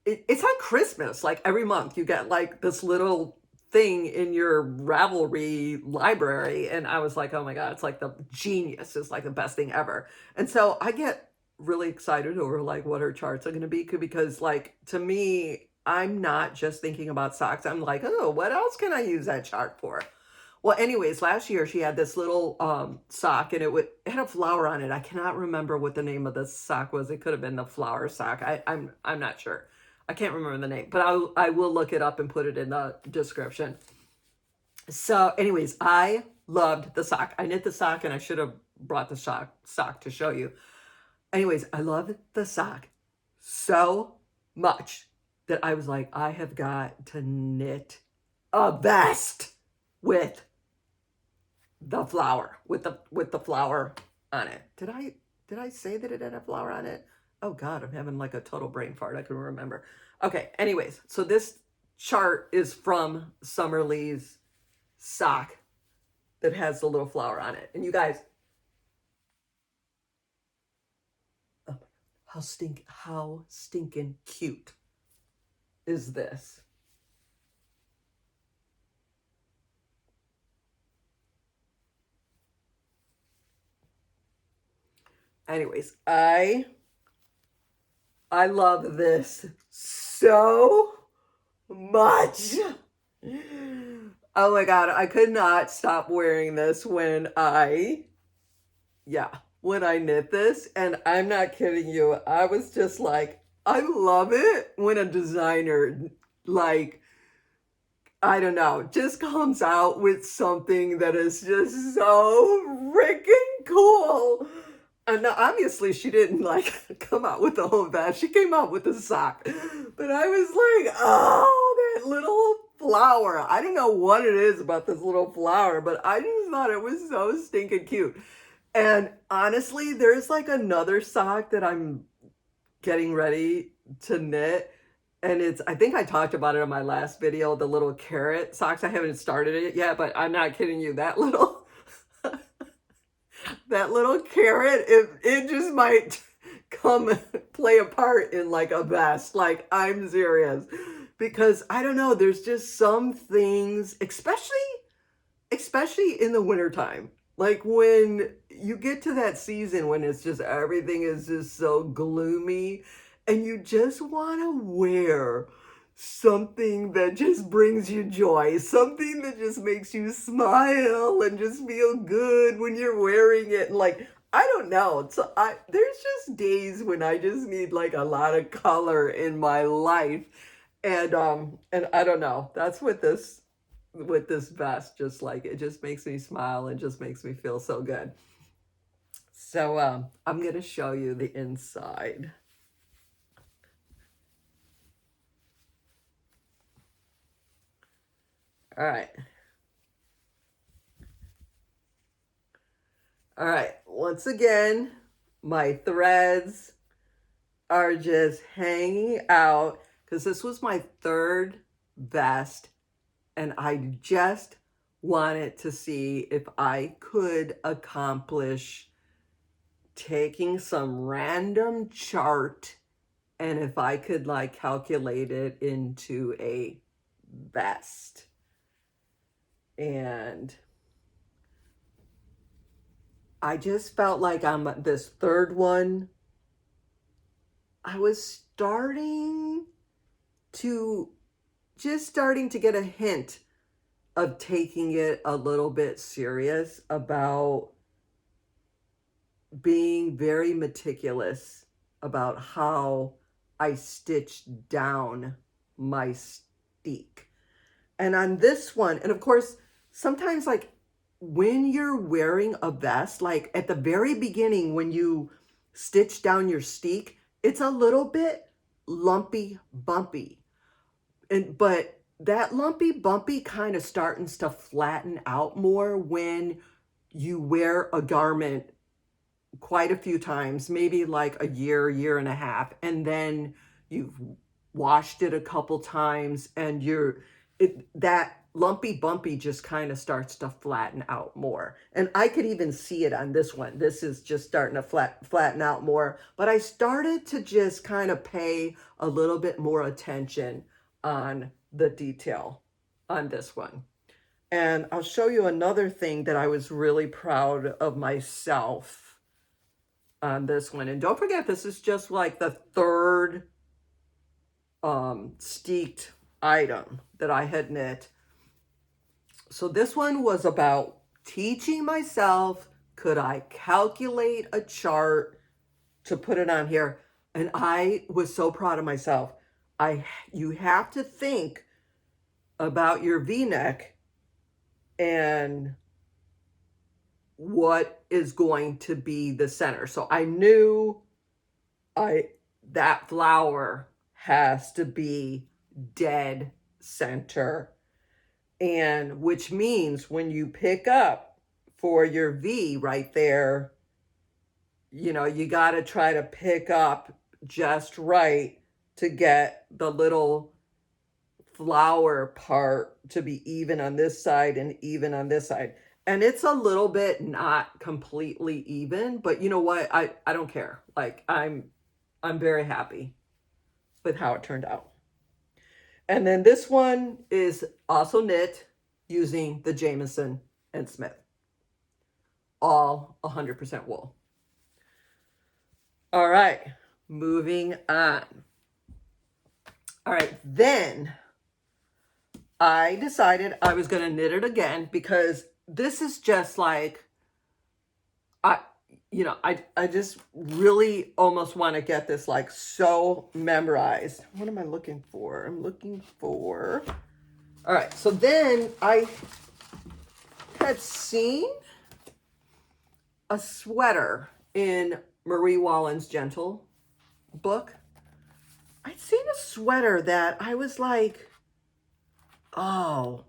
it's like Christmas. Like every month you get like this little thing in your Ravelry library. And I was like, oh my God, it's like the genius. It's like the best thing ever. And so I get really excited over like what her charts are going to be, because like, to me, I'm not just thinking about socks. I'm like, oh, what else can I use that chart for? Well, anyways, last year she had this little sock, and it had a flower on it. I cannot remember what the name of the sock was. It could have been the flower sock. I'm not sure. I can't remember the name, but I will look it up and put it in the description. So anyways, I loved the sock. I knit the sock, and I should have brought the sock to show you. Anyways, I love the sock so much that I was like, I have got to knit a vest with the flower, with the flower on it. Did I say that it had a flower on it? Oh God, I'm having like a total brain fart. I can remember. Okay, anyways, so this chart is from Summer Lee's sock that has the little flower on it. And you guys, oh, how stinking cute is this? Anyways, I love this so much. Oh my God, I could not stop wearing this when I knit this. And I'm not kidding you. I was just like, I love it when a designer, like, I don't know, just comes out with something that is just so freaking cool. And obviously she didn't like come out with the whole vest. She came out with the sock. But I was like, oh, that little flower. I don't know what it is about this little flower, but I just thought it was so stinking cute. And honestly, there's like another sock that I'm getting ready to knit. And I think I talked about it in my last video, the little carrot socks. I haven't started it yet, but I'm not kidding you. That little carrot, it just might come play a part in like a vest. Like, I'm serious. Because I don't know, there's just some things, especially in the wintertime. Like when you get to that season when it's just everything is just so gloomy and you just want to wear something that just brings you joy, something that just makes you smile and just feel good when you're wearing it. And like, I don't know. So there's just days when I just need like a lot of color in my life. And I don't know. That's what this vest, just like, it just makes me smile and just makes me feel so good. So I'm gonna show you the inside. All right. All right. Once again, my threads are just hanging out because this was my third vest. And I just wanted to see if I could accomplish taking some random chart and if I could like calculate it into a vest. And I just felt like on this third one, I was starting to get a hint of taking it a little bit serious about being very meticulous about how I stitched down my steek. And on this one, and of course, sometimes like when you're wearing a vest, like at the very beginning, when you stitch down your steek, it's a little bit lumpy, bumpy. But that lumpy, bumpy kind of starts to flatten out more when you wear a garment quite a few times, maybe like a year and a half, and then you've washed it a couple times and that lumpy bumpy just kind of starts to flatten out more. And I could even see it on this one. This is just starting to flatten out more, but I started to just kind of pay a little bit more attention on the detail on this one. And I'll show you another thing that I was really proud of myself on this one. And don't forget, this is just like the third steeked item that I had knit. So this one was about teaching myself, could I calculate a chart to put it on here? And I was so proud of myself. You have to think about your V-neck and what is going to be the center. So I knew that flower has to be dead center. And which means when you pick up for your V right there, you know, you got to try to pick up just right to get the little flower part to be even on this side and even on this side. And it's a little bit not completely even, but you know what? I don't care. Like I'm very happy with how it turned out. And then this one is also knit using the Jamieson and Smith. All 100% wool. All right, moving on. All right, then I decided I was going to knit it again because this is just like, I just really almost want to get this like so memorized. What am I looking for? I'm looking for, all right, so then I had seen a sweater in Marie Wallin-used Gentle book. I'd seen a sweater that I was like, oh,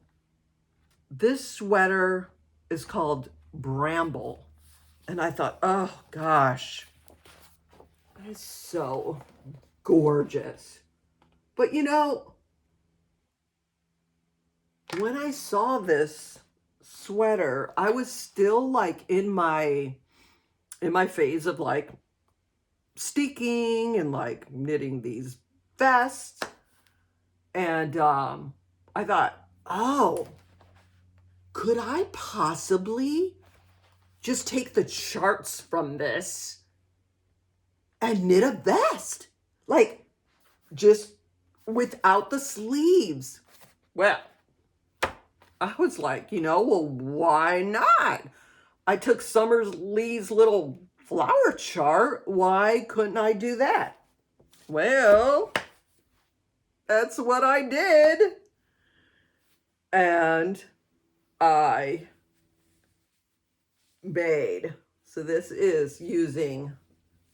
this sweater is called Bramble. And I thought, oh gosh, that is so gorgeous. But you know, when I saw this sweater, I was still like in my phase of like steeking and like knitting these vests. And I thought, oh, could I possibly just take the charts from this and knit a vest? Like, just without the sleeves. Well, I was like, well, why not? I took Summer Lee's little flower chart. Why couldn't I do that? Well, that's what I did. And I made, so this is using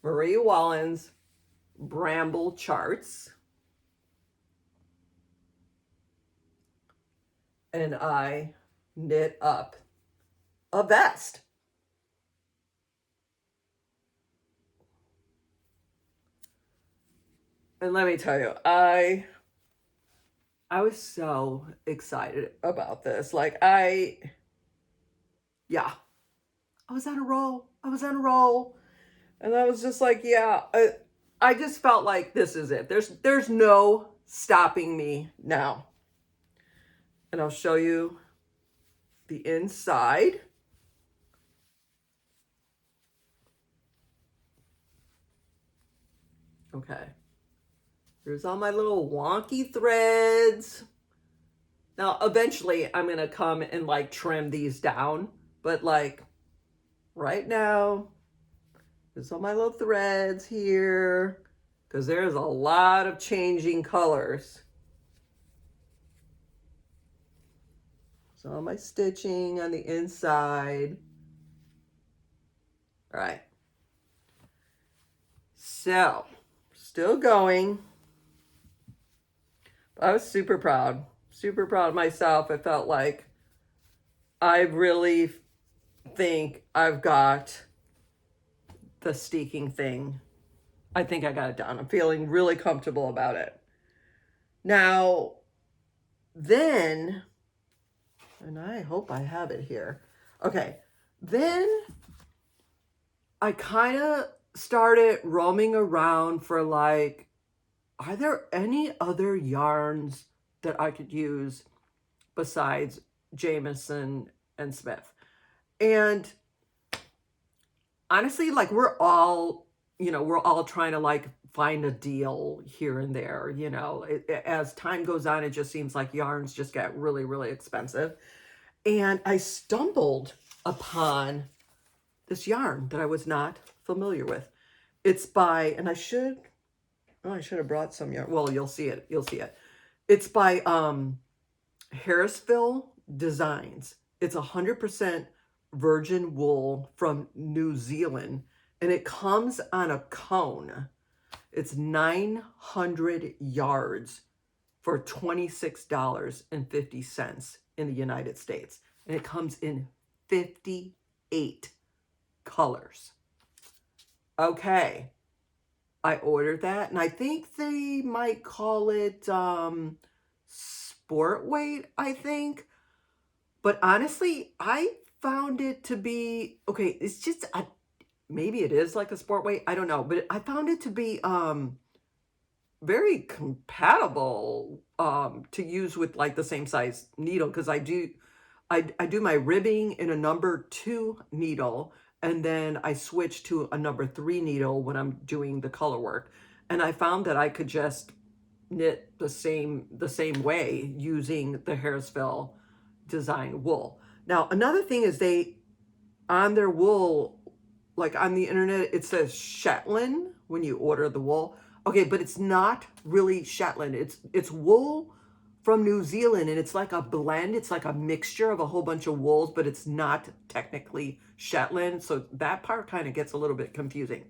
Marie Wallin-used Bramble charts. And I knit up a vest. And let me tell you, I was so excited about this. Like I was on a roll. I was on a roll. And I was just like, yeah, I just felt like this is it. There's no stopping me now. And I'll show you the inside. Okay. Here's all my little wonky threads. Now, eventually I'm going to come and like trim these down. But like right now, there's all my little threads here. Because there's a lot of changing colors. So all my stitching on the inside. All right. So, still going. I was super proud of myself. I felt like I really think I've got the steeking thing. I think I got it done. I'm feeling really comfortable about it. Now, then, and I hope I have it here. Okay, then I kind of started roaming around for like, are there any other yarns that I could use besides Jamieson and Smith? And honestly, like we're all trying to like find a deal here and there, as time goes on, it just seems like yarns just get really, really expensive. And I stumbled upon this yarn that I was not familiar with. It's by, and I should have brought some yarn. Well, you'll see it. It's by Harrisville Designs. It's 100% virgin wool from New Zealand, and it comes on a cone. It's 900 yards for $26.50 in the United States. And it comes in 58 colors. Okay. I ordered that, and I think they might call it sport weight, I think. But honestly, I found it to be, okay, it's just, maybe it is like a sport weight, I don't know. But I found it to be very compatible to use with like the same size needle, because I do my ribbing in a number 2 needle, and then I switch to a number 3 needle when I'm doing the color work. And I found that I could just knit the same way using the Harrisville design wool. Now, another thing is they, on their wool, like on the internet, it says Shetland when you order the wool. Okay, but it's not really Shetland. It's wool from New Zealand, and it's like a blend. It's like a mixture of a whole bunch of wools, but it's not technically Shetland. So that part kind of gets a little bit confusing.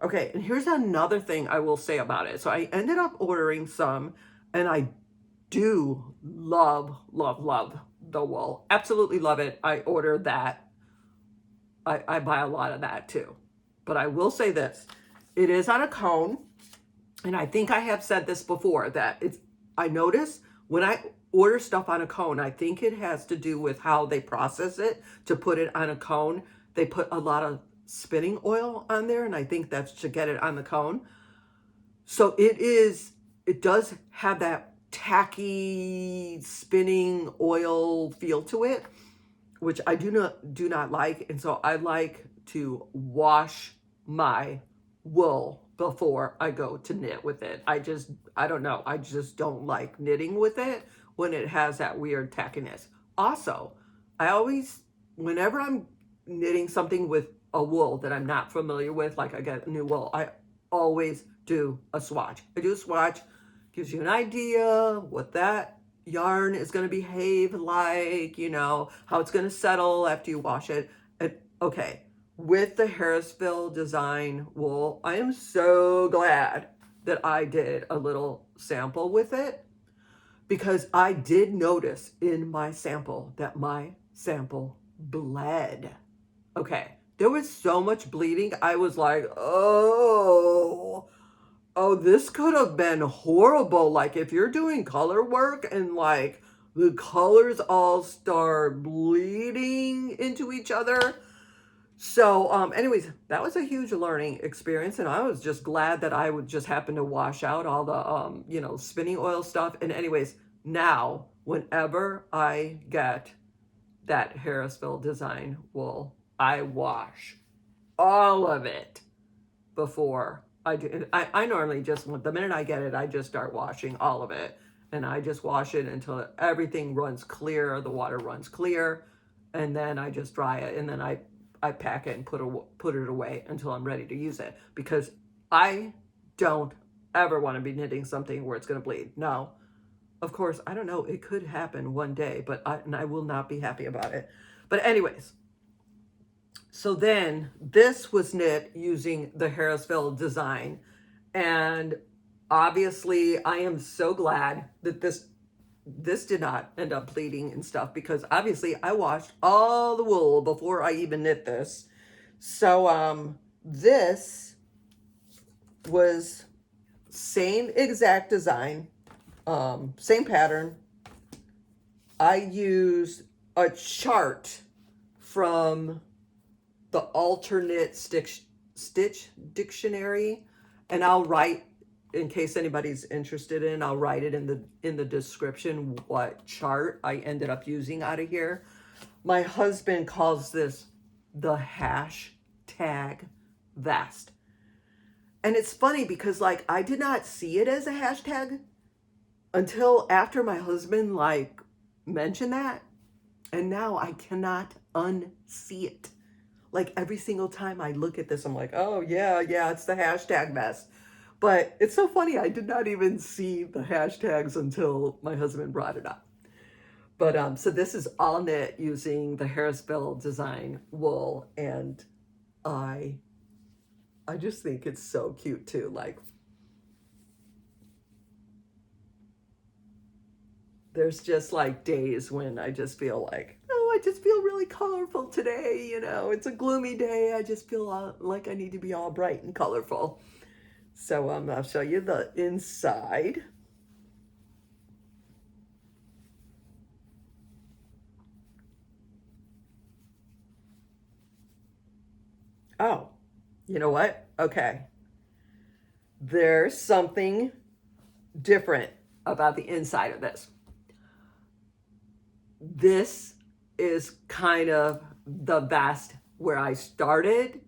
Okay, and here's another thing I will say about it. So I ended up ordering some, and I do love, love, love the wool. Absolutely love it. I order that. I buy a lot of that too. But I will say this. It is on a cone, and I think I have said this before, that I notice when I order stuff on a cone, I think it has to do with how they process it to put it on a cone. They put a lot of spinning oil on there, and I think that's to get it on the cone. So it does have that tacky spinning oil feel to it, which I do not like. And so I like to wash my wool before I go to knit with it. I don't know. I just don't like knitting with it when it has that weird tackiness. Also, whenever I'm knitting something with a wool that I'm not familiar with, like I get new wool, I always do a swatch. I do a swatch, gives you an idea what that yarn is going to behave like, how it's going to settle after you wash it. And okay, with the Harrisville design wool, I am so glad that I did a little sample with it, because I did notice in my sample that my sample bled. Okay, there was so much bleeding. I was like, oh, this could have been horrible. Like if you're doing color work and like the colors all start bleeding into each other. So anyways, that was a huge learning experience, and I was just glad that I would just happen to wash out all the spinning oil stuff. And anyways, now whenever I get that Harrisville design wool, I wash all of it before I do. I normally just, the minute I get it, I just start washing all of it, and I just wash it until everything runs clear, the water runs clear, and then I just dry it, and then I pack it and put it away until I'm ready to use it, because I don't ever want to be knitting something where it's going to bleed. No, of course, I don't know. It could happen one day, but I will not be happy about it. But anyways, so then this was knit using the Harrisville design. And obviously I am so glad that this did not end up bleeding and stuff, because obviously I washed all the wool before I even knit this. So this was same exact design, same pattern. I used a chart from the alternate stitch dictionary, and I'll write, in case anybody's interested in, I'll write it in the description what chart I ended up using out of here. My husband calls this the hashtag vest. And it's funny because like I did not see it as a hashtag until after my husband like mentioned that, and now I cannot unsee it. Like every single time I look at this, I'm like, oh yeah, it's the hashtag vest. But it's so funny, I did not even see the hashtags until my husband brought it up. But so this is all knit using the Harrisville design wool, and I just think it's so cute too. Like, there's just like days when I just feel like, oh, I just feel really colorful today. You know, it's a gloomy day. I just feel like I need to be all bright and colorful. So I'll show you the inside. Oh, you know what? Okay. There's something different about the inside of this. This is kind of the vest where I started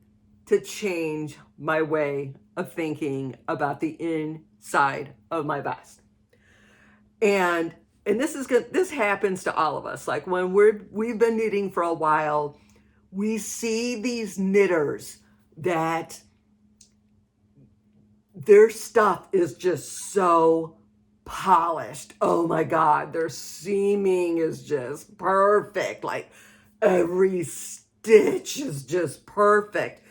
to change my way of thinking about the inside of my vest. And this is good. This happens to all of us. Like when we've been knitting for a while, we see these knitters that their stuff is just so polished. Oh my God, their seaming is just perfect. Like every stitch is just perfect.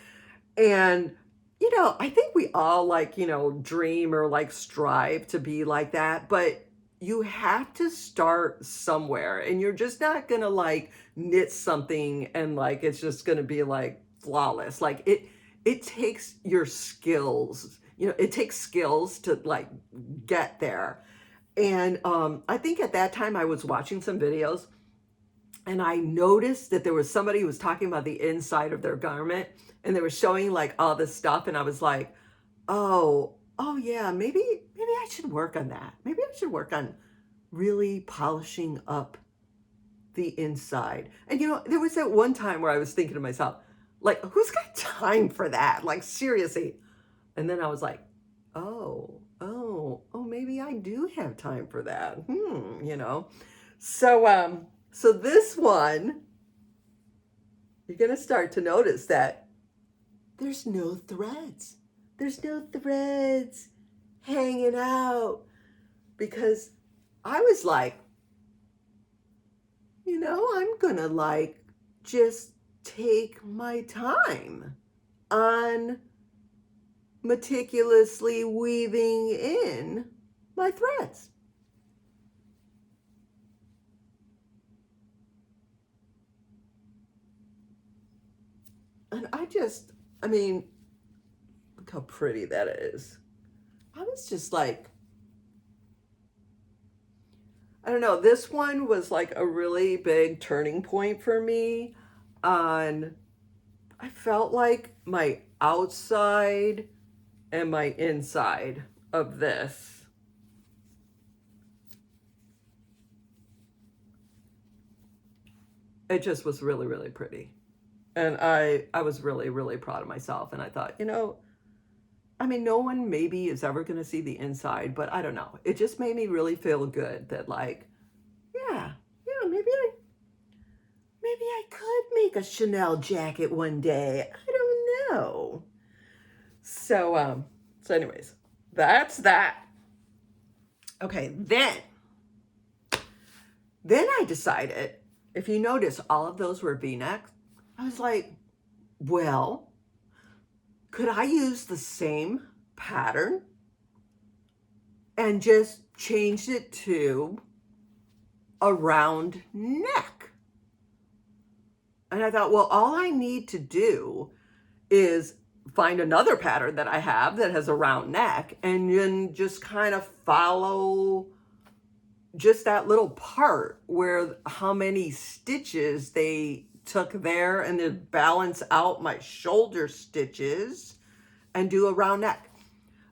And, you know, I think we all like, you know, dream or like strive to be like that, but you have to start somewhere, and you're just not going to like knit something and like it's just going to be like flawless. Like it takes your skills. You know, it takes skills to like get there. And I think at that time I was watching some videos, and I noticed that there was somebody who was talking about the inside of their garment, and they were showing like all this stuff, and I was like, oh yeah, maybe I should work on that. Maybe I should work on really polishing up the inside. And you know, there was that one time where I was thinking to myself, like, who's got time for that? Like, seriously. And then I was like, oh, maybe I do have time for that. You know. So this one, you're going to start to notice that there's no threads. There's no threads hanging out, because I was like, you know, I'm going to like just take my time on meticulously weaving in my threads. And I mean, look how pretty that is. I was just like, I don't know, this one was like a really big turning point for me on, I felt like my outside and my inside of this. It just was really, really pretty. And I was really, really proud of myself. And I thought, you know, I mean, no one maybe is ever going to see the inside, but I don't know. It just made me really feel good that like, yeah, maybe I could make a Chanel jacket one day. I don't know. So anyways, that's that. Okay, then I decided, if you notice, all of those were V-necks. I was like, well, could I use the same pattern and just change it to a round neck? And I thought, well, all I need to do is find another pattern that I have that has a round neck, and then just kind of follow just that little part where how many stitches they took there, and then balance out my shoulder stitches and do a round neck.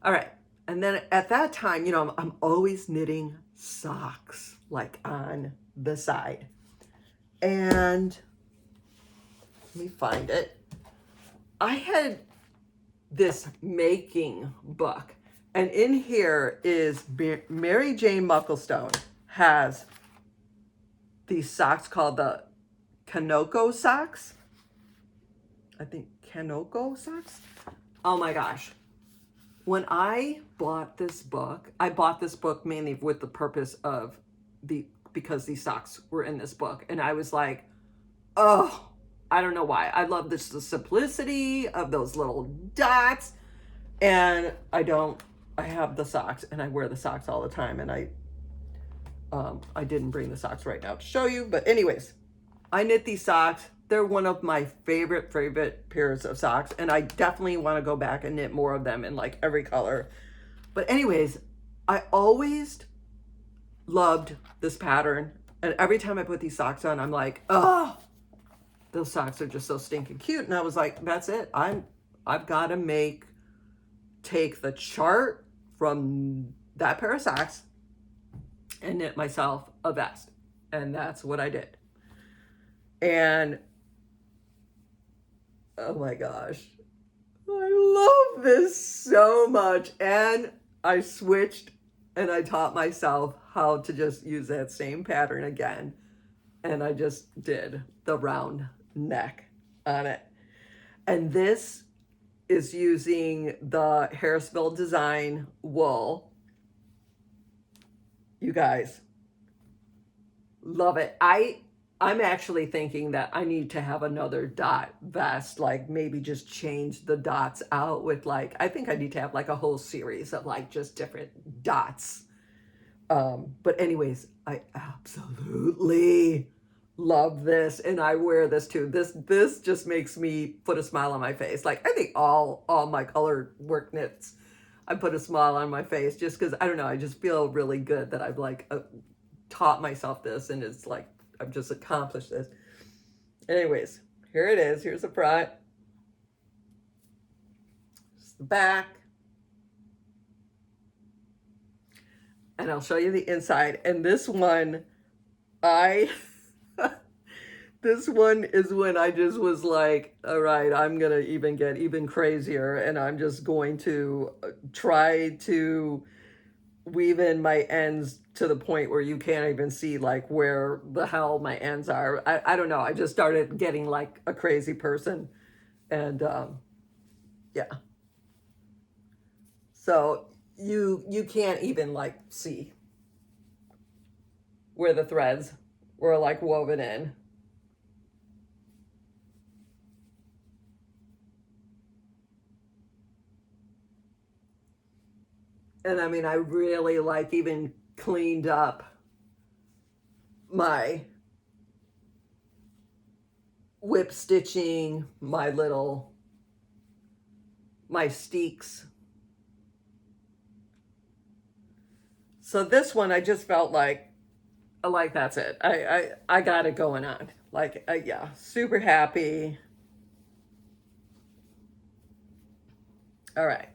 All right. And then at that time, you know, I'm always knitting socks like on the side. And let me find it. I had this making book, and in here is Mary Jane Mucklestone has these socks called the Kanoko socks. I think Kanoko socks. Oh my gosh. When I bought this book mainly with the purpose of because these socks were in this book. And I was like, oh, I don't know why. I love this, the simplicity of those little dots. And I have the socks and I wear the socks all the time. And I didn't bring the socks right now to show you. But anyways, I knit these socks. They're one of my favorite pairs of socks. And I definitely want to go back and knit more of them in like every color. But anyways, I always loved this pattern. And every time I put these socks on, I'm like, oh, those socks are just so stinking cute. And I was like, that's it. I've got to take the chart from that pair of socks and knit myself a vest. And that's what I did. And oh my gosh, I love this so much. And I switched and I taught myself how to just use that same pattern again. And I just did the round neck on it. And this is using the Harrisville Design wool. You guys, love it. I'm actually thinking that I need to have another dot vest, like maybe just change the dots out with like, I think I need to have like a whole series of like just different dots. But anyways, I absolutely love this. And I wear this too. This just makes me put a smile on my face. Like I think all my colored work knits, I put a smile on my face just because, I don't know, I just feel really good that I've like taught myself this and it's like, I've just accomplished this. Anyways, here it is. Here's the front. Here's the back. And I'll show you the inside. And this one, this one is when I just was like, all right, I'm going to even get even crazier. And I'm just going to try to weave in my ends to the point where you can't even see like where the hell my ends are. I don't know. I just started getting like a crazy person. And yeah. So you can't even like see where the threads were like woven in. And I mean, I really like even cleaned up my whip stitching, my steeks. So this one, I just felt like that's it. I got it going on. Like, yeah, super happy. All right.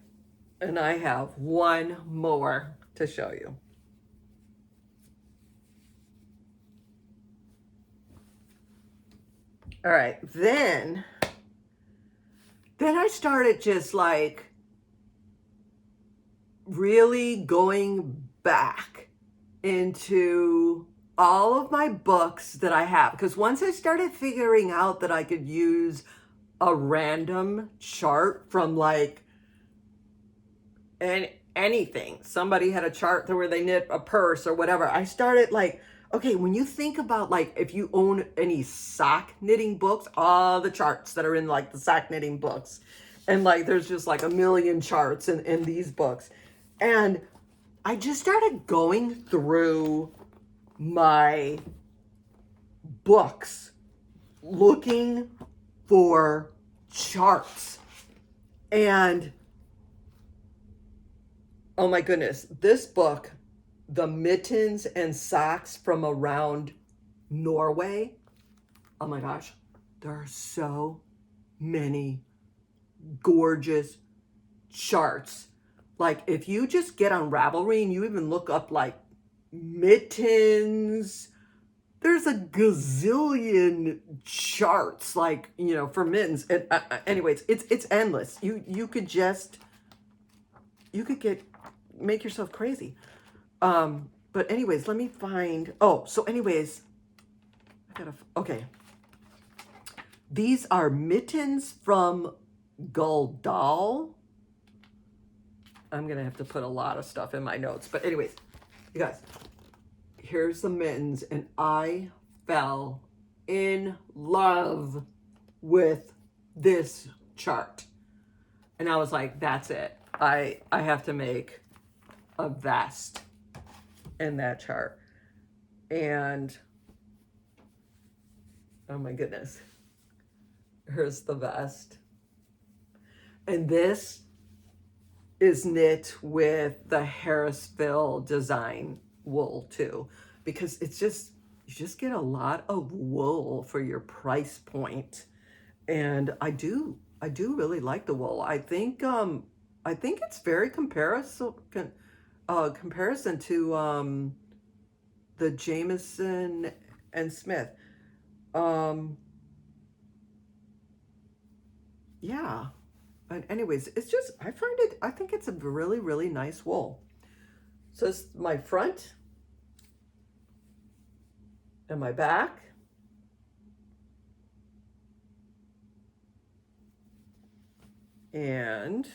And I have one more to show you. All right, then I started just like really going back into all of my books that I have. Because once I started figuring out that I could use a random chart from like anything. Somebody had a chart where they knit a purse or whatever. I started like, okay, when you think about like, if you own any sock knitting books, all the charts that are in like the sock knitting books, and like, there's just like a million charts in these books. And I just started going through my books looking for charts. And oh my goodness, this book, The Mittens and Socks from Around Norway. Oh my gosh, there are so many gorgeous charts. Like if you just get on Ravelry and you even look up like mittens, there's a gazillion charts like, you know, for mittens. And anyways, it's endless. You could make yourself crazy. But anyways, let me find, so anyways, okay. These are mittens from Gauldal. I'm going to have to put a lot of stuff in my notes. But anyways, you guys, here's the mittens, and I fell in love with this chart. And I was like, that's it. I have to make a vest in that chart. And oh my goodness, here's the vest. And this is knit with the Harrisville design wool too, because it's just, you just get a lot of wool for your price point. And I do really like the wool. I think it's very comparison to the Jameson and Smith. Yeah. But anyways, it's just, I think it's a really, really nice wool. So it's my front and my back. And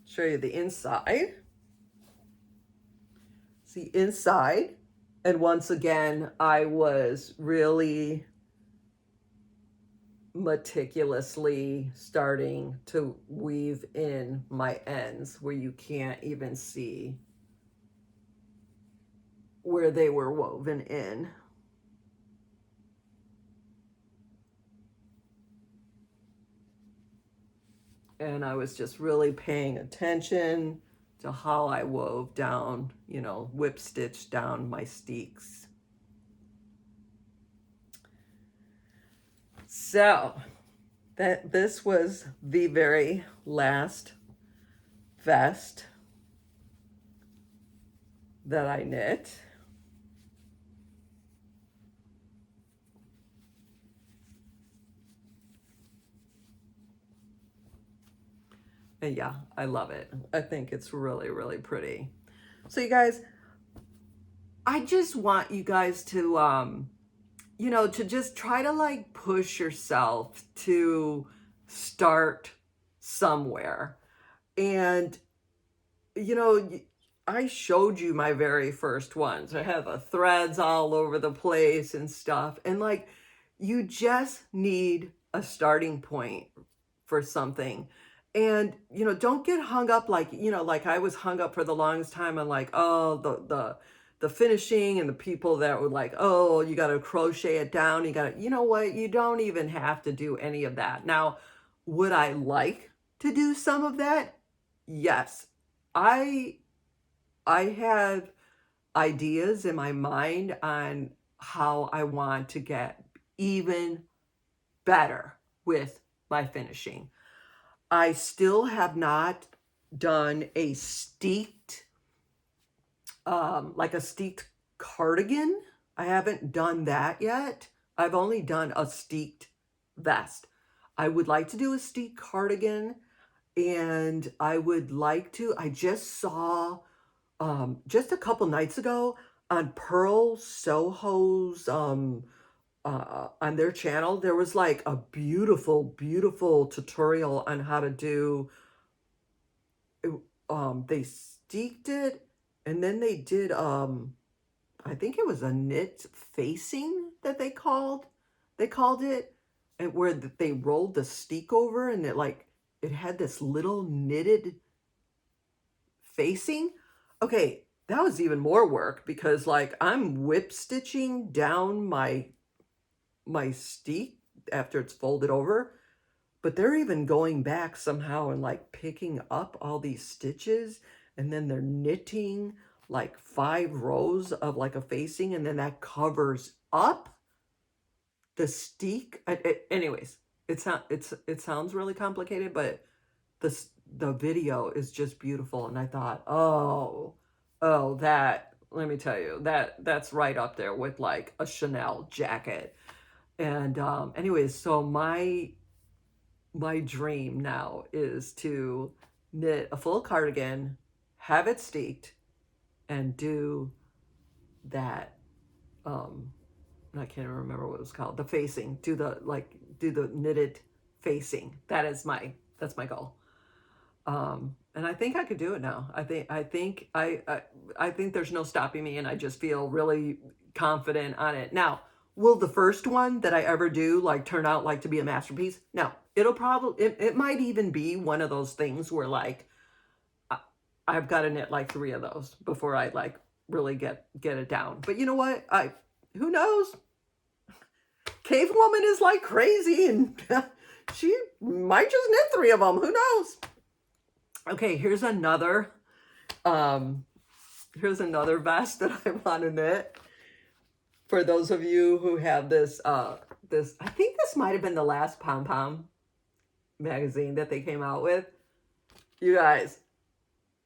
show you the inside. See inside. And once again, I was really meticulously starting to weave in my ends where you can't even see where they were woven in. And I was just really paying attention to how I wove down, you know, whip stitch down my steeks. So this was the very last vest that I knit. And yeah, I love it. I think it's really, really pretty. So you guys, I just want you guys to, you know, to just try to like push yourself to start somewhere. And, you know, I showed you my very first ones. I have threads all over the place and stuff. And like, you just need a starting point for something. And, you know, don't get hung up like, you know, like I was hung up for the longest time on like, oh, the finishing and the people that were like, oh, you got to crochet it down. You got to, you know what? You don't even have to do any of that. Now, would I like to do some of that? Yes. I have ideas in my mind on how I want to get even better with my finishing. I still have not done a steeked, like a steeked cardigan. I haven't done that yet. I've only done a steeked vest. I would like to do a steeked cardigan, and I would like to, I just saw, just a couple nights ago on Pearl Soho's, on their channel, there was like a beautiful, beautiful tutorial on how to do, they steeked it, and then they did, I think it was a knit facing that they called it, and where they rolled the steek over, and it had this little knitted facing. Okay, that was even more work because like I'm whip stitching down my steek after it's folded over, but they're even going back somehow and like picking up all these stitches, and then they're knitting like 5 rows of like a facing, and then that covers up the steek. Anyways, it sounds really complicated, but the video is just beautiful. And I thought, oh, that, let me tell you, that's right up there with like a Chanel jacket. And anyways, so my dream now is to knit a full cardigan, have it steeked, and do that, I can't even remember what it was called, the facing, do the knitted facing. That's my goal. And I think I could do it now. I think there's no stopping me, and I just feel really confident on it. Now, will the first one that I ever do like turn out like to be a masterpiece? No. It might even be one of those things where like I've got to knit like 3 of those before I like really get it down. But you know what? Who knows? Cave woman is like crazy, and she might just knit 3 of them. Who knows? Okay, here's another vest that I want to knit. For those of you who have this, I think this might have been the last Pom Pom magazine that they came out with. You guys,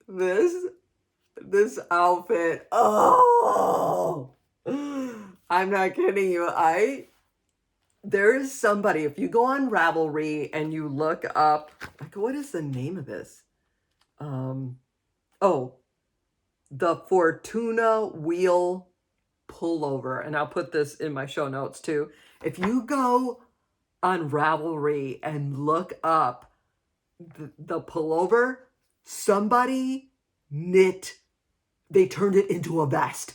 this outfit, oh, I'm not kidding you. There's somebody, if you go on Ravelry and you look up, like, what is the name of this? The Fortuna Wheel Pullover. And I'll put this in my show notes too. If you go on Ravelry and look up the pullover, somebody they turned it into a vest.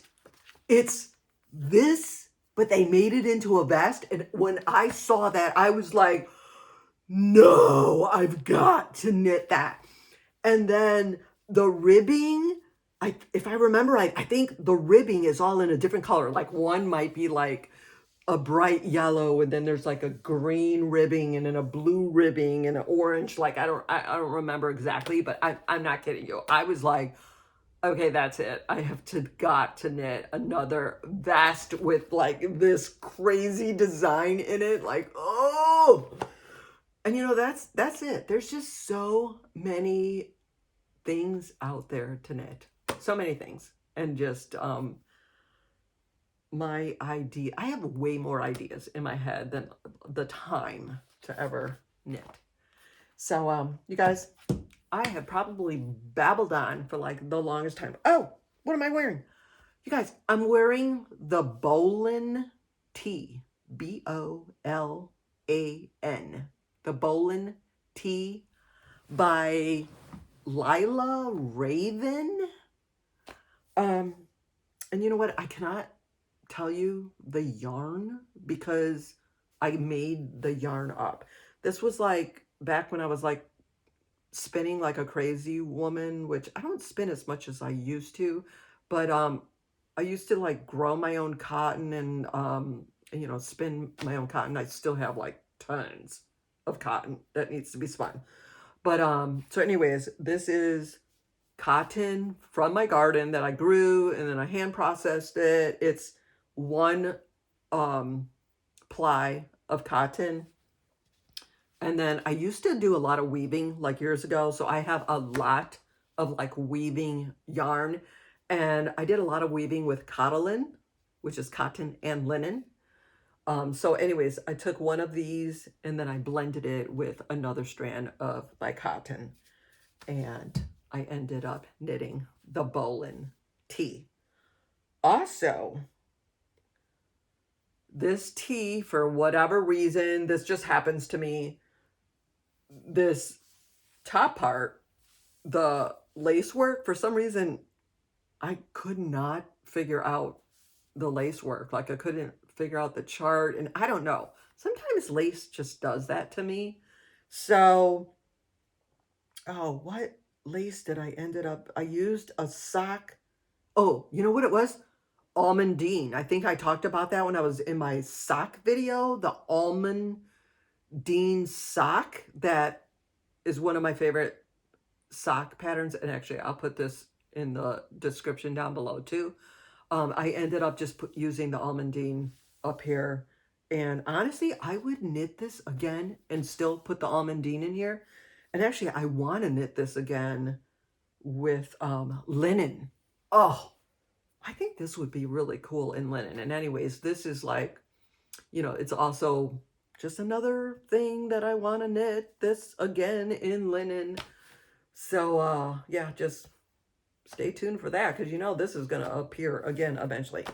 It's this, but they made it into a vest. And when I saw that, I was like, no, I've got to knit that. And then the ribbing, if I remember right, I think the ribbing is all in a different color. Like one might be like a bright yellow, and then there's like a green ribbing, and then a blue ribbing, and an orange. Like I don't remember exactly, but I'm not kidding you. I was like, okay, that's it. I have got to knit another vest with like this crazy design in it. Like, oh, and you know, that's it. There's just so many things out there to knit. So many things. And just my idea, I have way more ideas in my head than the time to ever knit. So you guys, I have probably babbled on for like the longest time. Oh, what am I wearing? You guys, I'm wearing the Bolin tee. Bolan. The Bolin tee by Lila Raven. And you know what? I cannot tell you the yarn because I made the yarn up. This was like back when I was like spinning like a crazy woman, which I don't spin as much as I used to, but I used to like grow my own cotton and you know, spin my own cotton. I still have like tons of cotton that needs to be spun. But so anyways, this is cotton from my garden that I grew, and then I hand processed it. It's 1 ply of cotton. And then I used to do a lot of weaving like years ago. So I have a lot of like weaving yarn, and I did a lot of weaving with cotton, which is cotton and linen. So anyways, I took one of these and then I blended it with another strand of my cotton, and I ended up knitting the Bolin tee. Also, this tee, for whatever reason, this just happens to me, this top part, the lace work, for some reason, I could not figure out the lace work. Like I couldn't figure out the chart, and I don't know. Sometimes lace just does that to me. So, oh, what lace did I ended up? I used a sock. Oh, you know what it was? Almondine. I think I talked about that when I was in my sock video. The Almondine sock, that is one of my favorite sock patterns. And actually, I'll put this in the description down below too. I ended up just using the Almondine up here. And honestly, I would knit this again and still put the Almondine in here. And actually, I want to knit this again with linen. Oh, I think this would be really cool in linen. And anyways, this is like, you know, it's also just another thing that I want to knit this again in linen. So yeah, just stay tuned for that, because you know this is going to appear again eventually.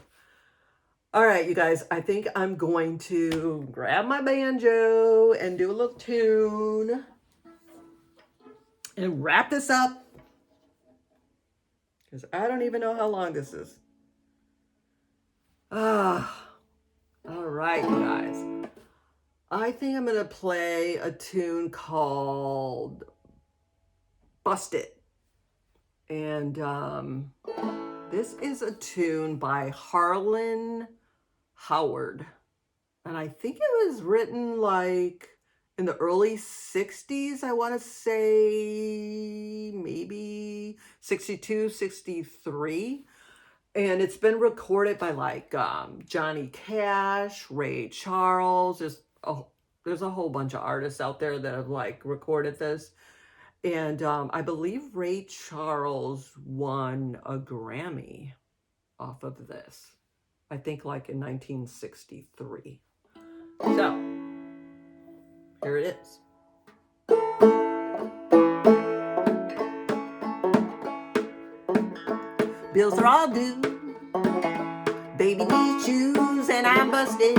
All right, you guys, I think I'm going to grab my banjo and do a little tune. and wrap this up, because I don't even know how long this is. Ah, all right, you guys. I think I'm going to play a tune called Bust It. And this is a tune by Harlan Howard. And I think it was written like in the early 60s, I want to say maybe 62, 63. And it's been recorded by like Johnny Cash, Ray Charles. There's a whole bunch of artists out there that have like recorded this. And I believe Ray Charles won a Grammy off of this. I think like in 1963. So, here it is. Bills are all due. Baby needs shoes and I'm busted.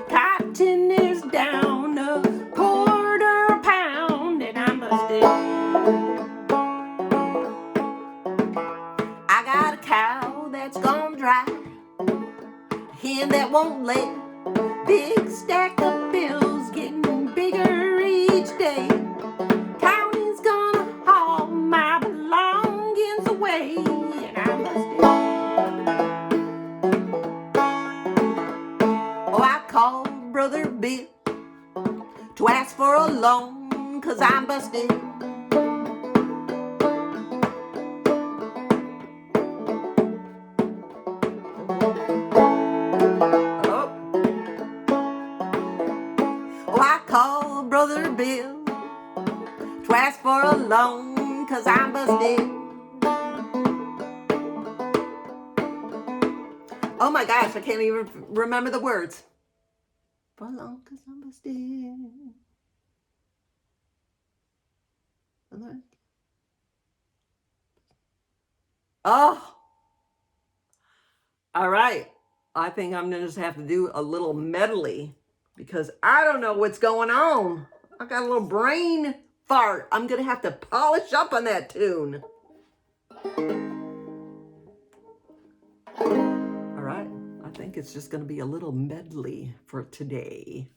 Cotton is down a quarter a pound and I'm busted. I got a cow that's gone dry, hen that won't lay. Big stack of bills getting bigger each day. County's gonna haul my belongings away and I'm busted. Oh, I called Brother Bill to ask for a loan, 'cause I'm busted. Oh, I called Brother Bill to ask for a loan, 'cause I'm busted. Oh my gosh, I can't even remember the words. For a loan, 'cause I'm busted. Oh, all right. I think I'm gonna just have to do a little medley because I don't know what's going on. I got a little brain fart. I'm gonna have to polish up on that tune. All right. I think it's just gonna be a little medley for today.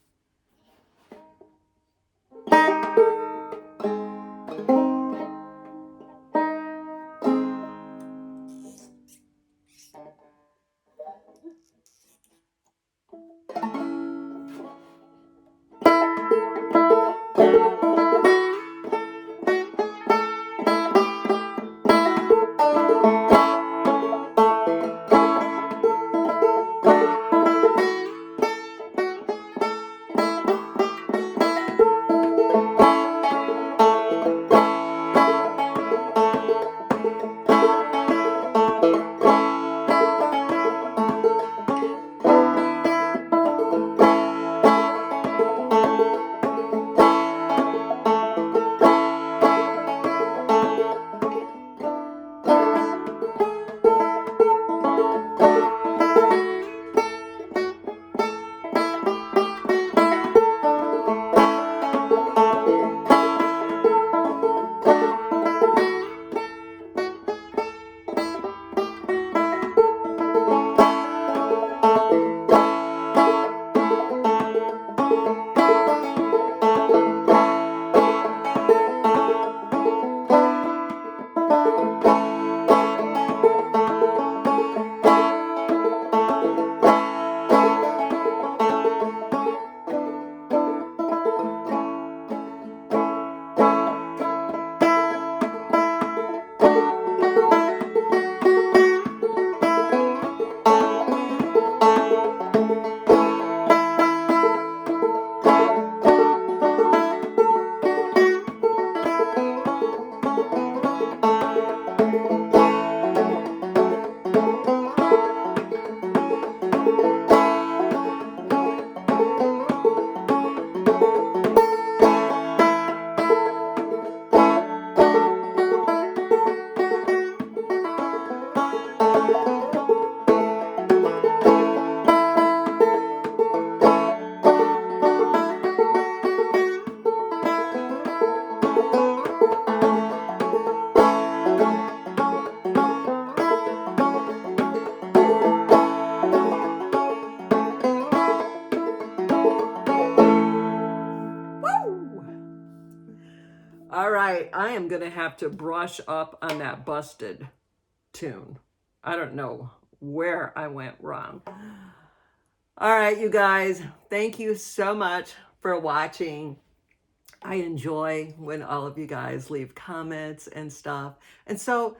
All right, I am going to have to brush up on that busted tune. I don't know where I went wrong. All right, you guys, thank you so much for watching. I enjoy when all of you guys leave comments and stuff. And so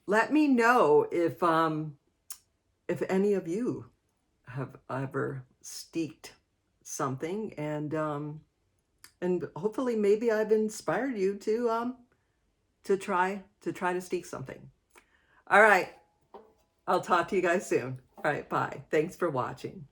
let me know if any of you have ever steeked something, and hopefully maybe I've inspired you to try to steek something. All right, I'll talk to you guys soon. All right, bye. Thanks for watching.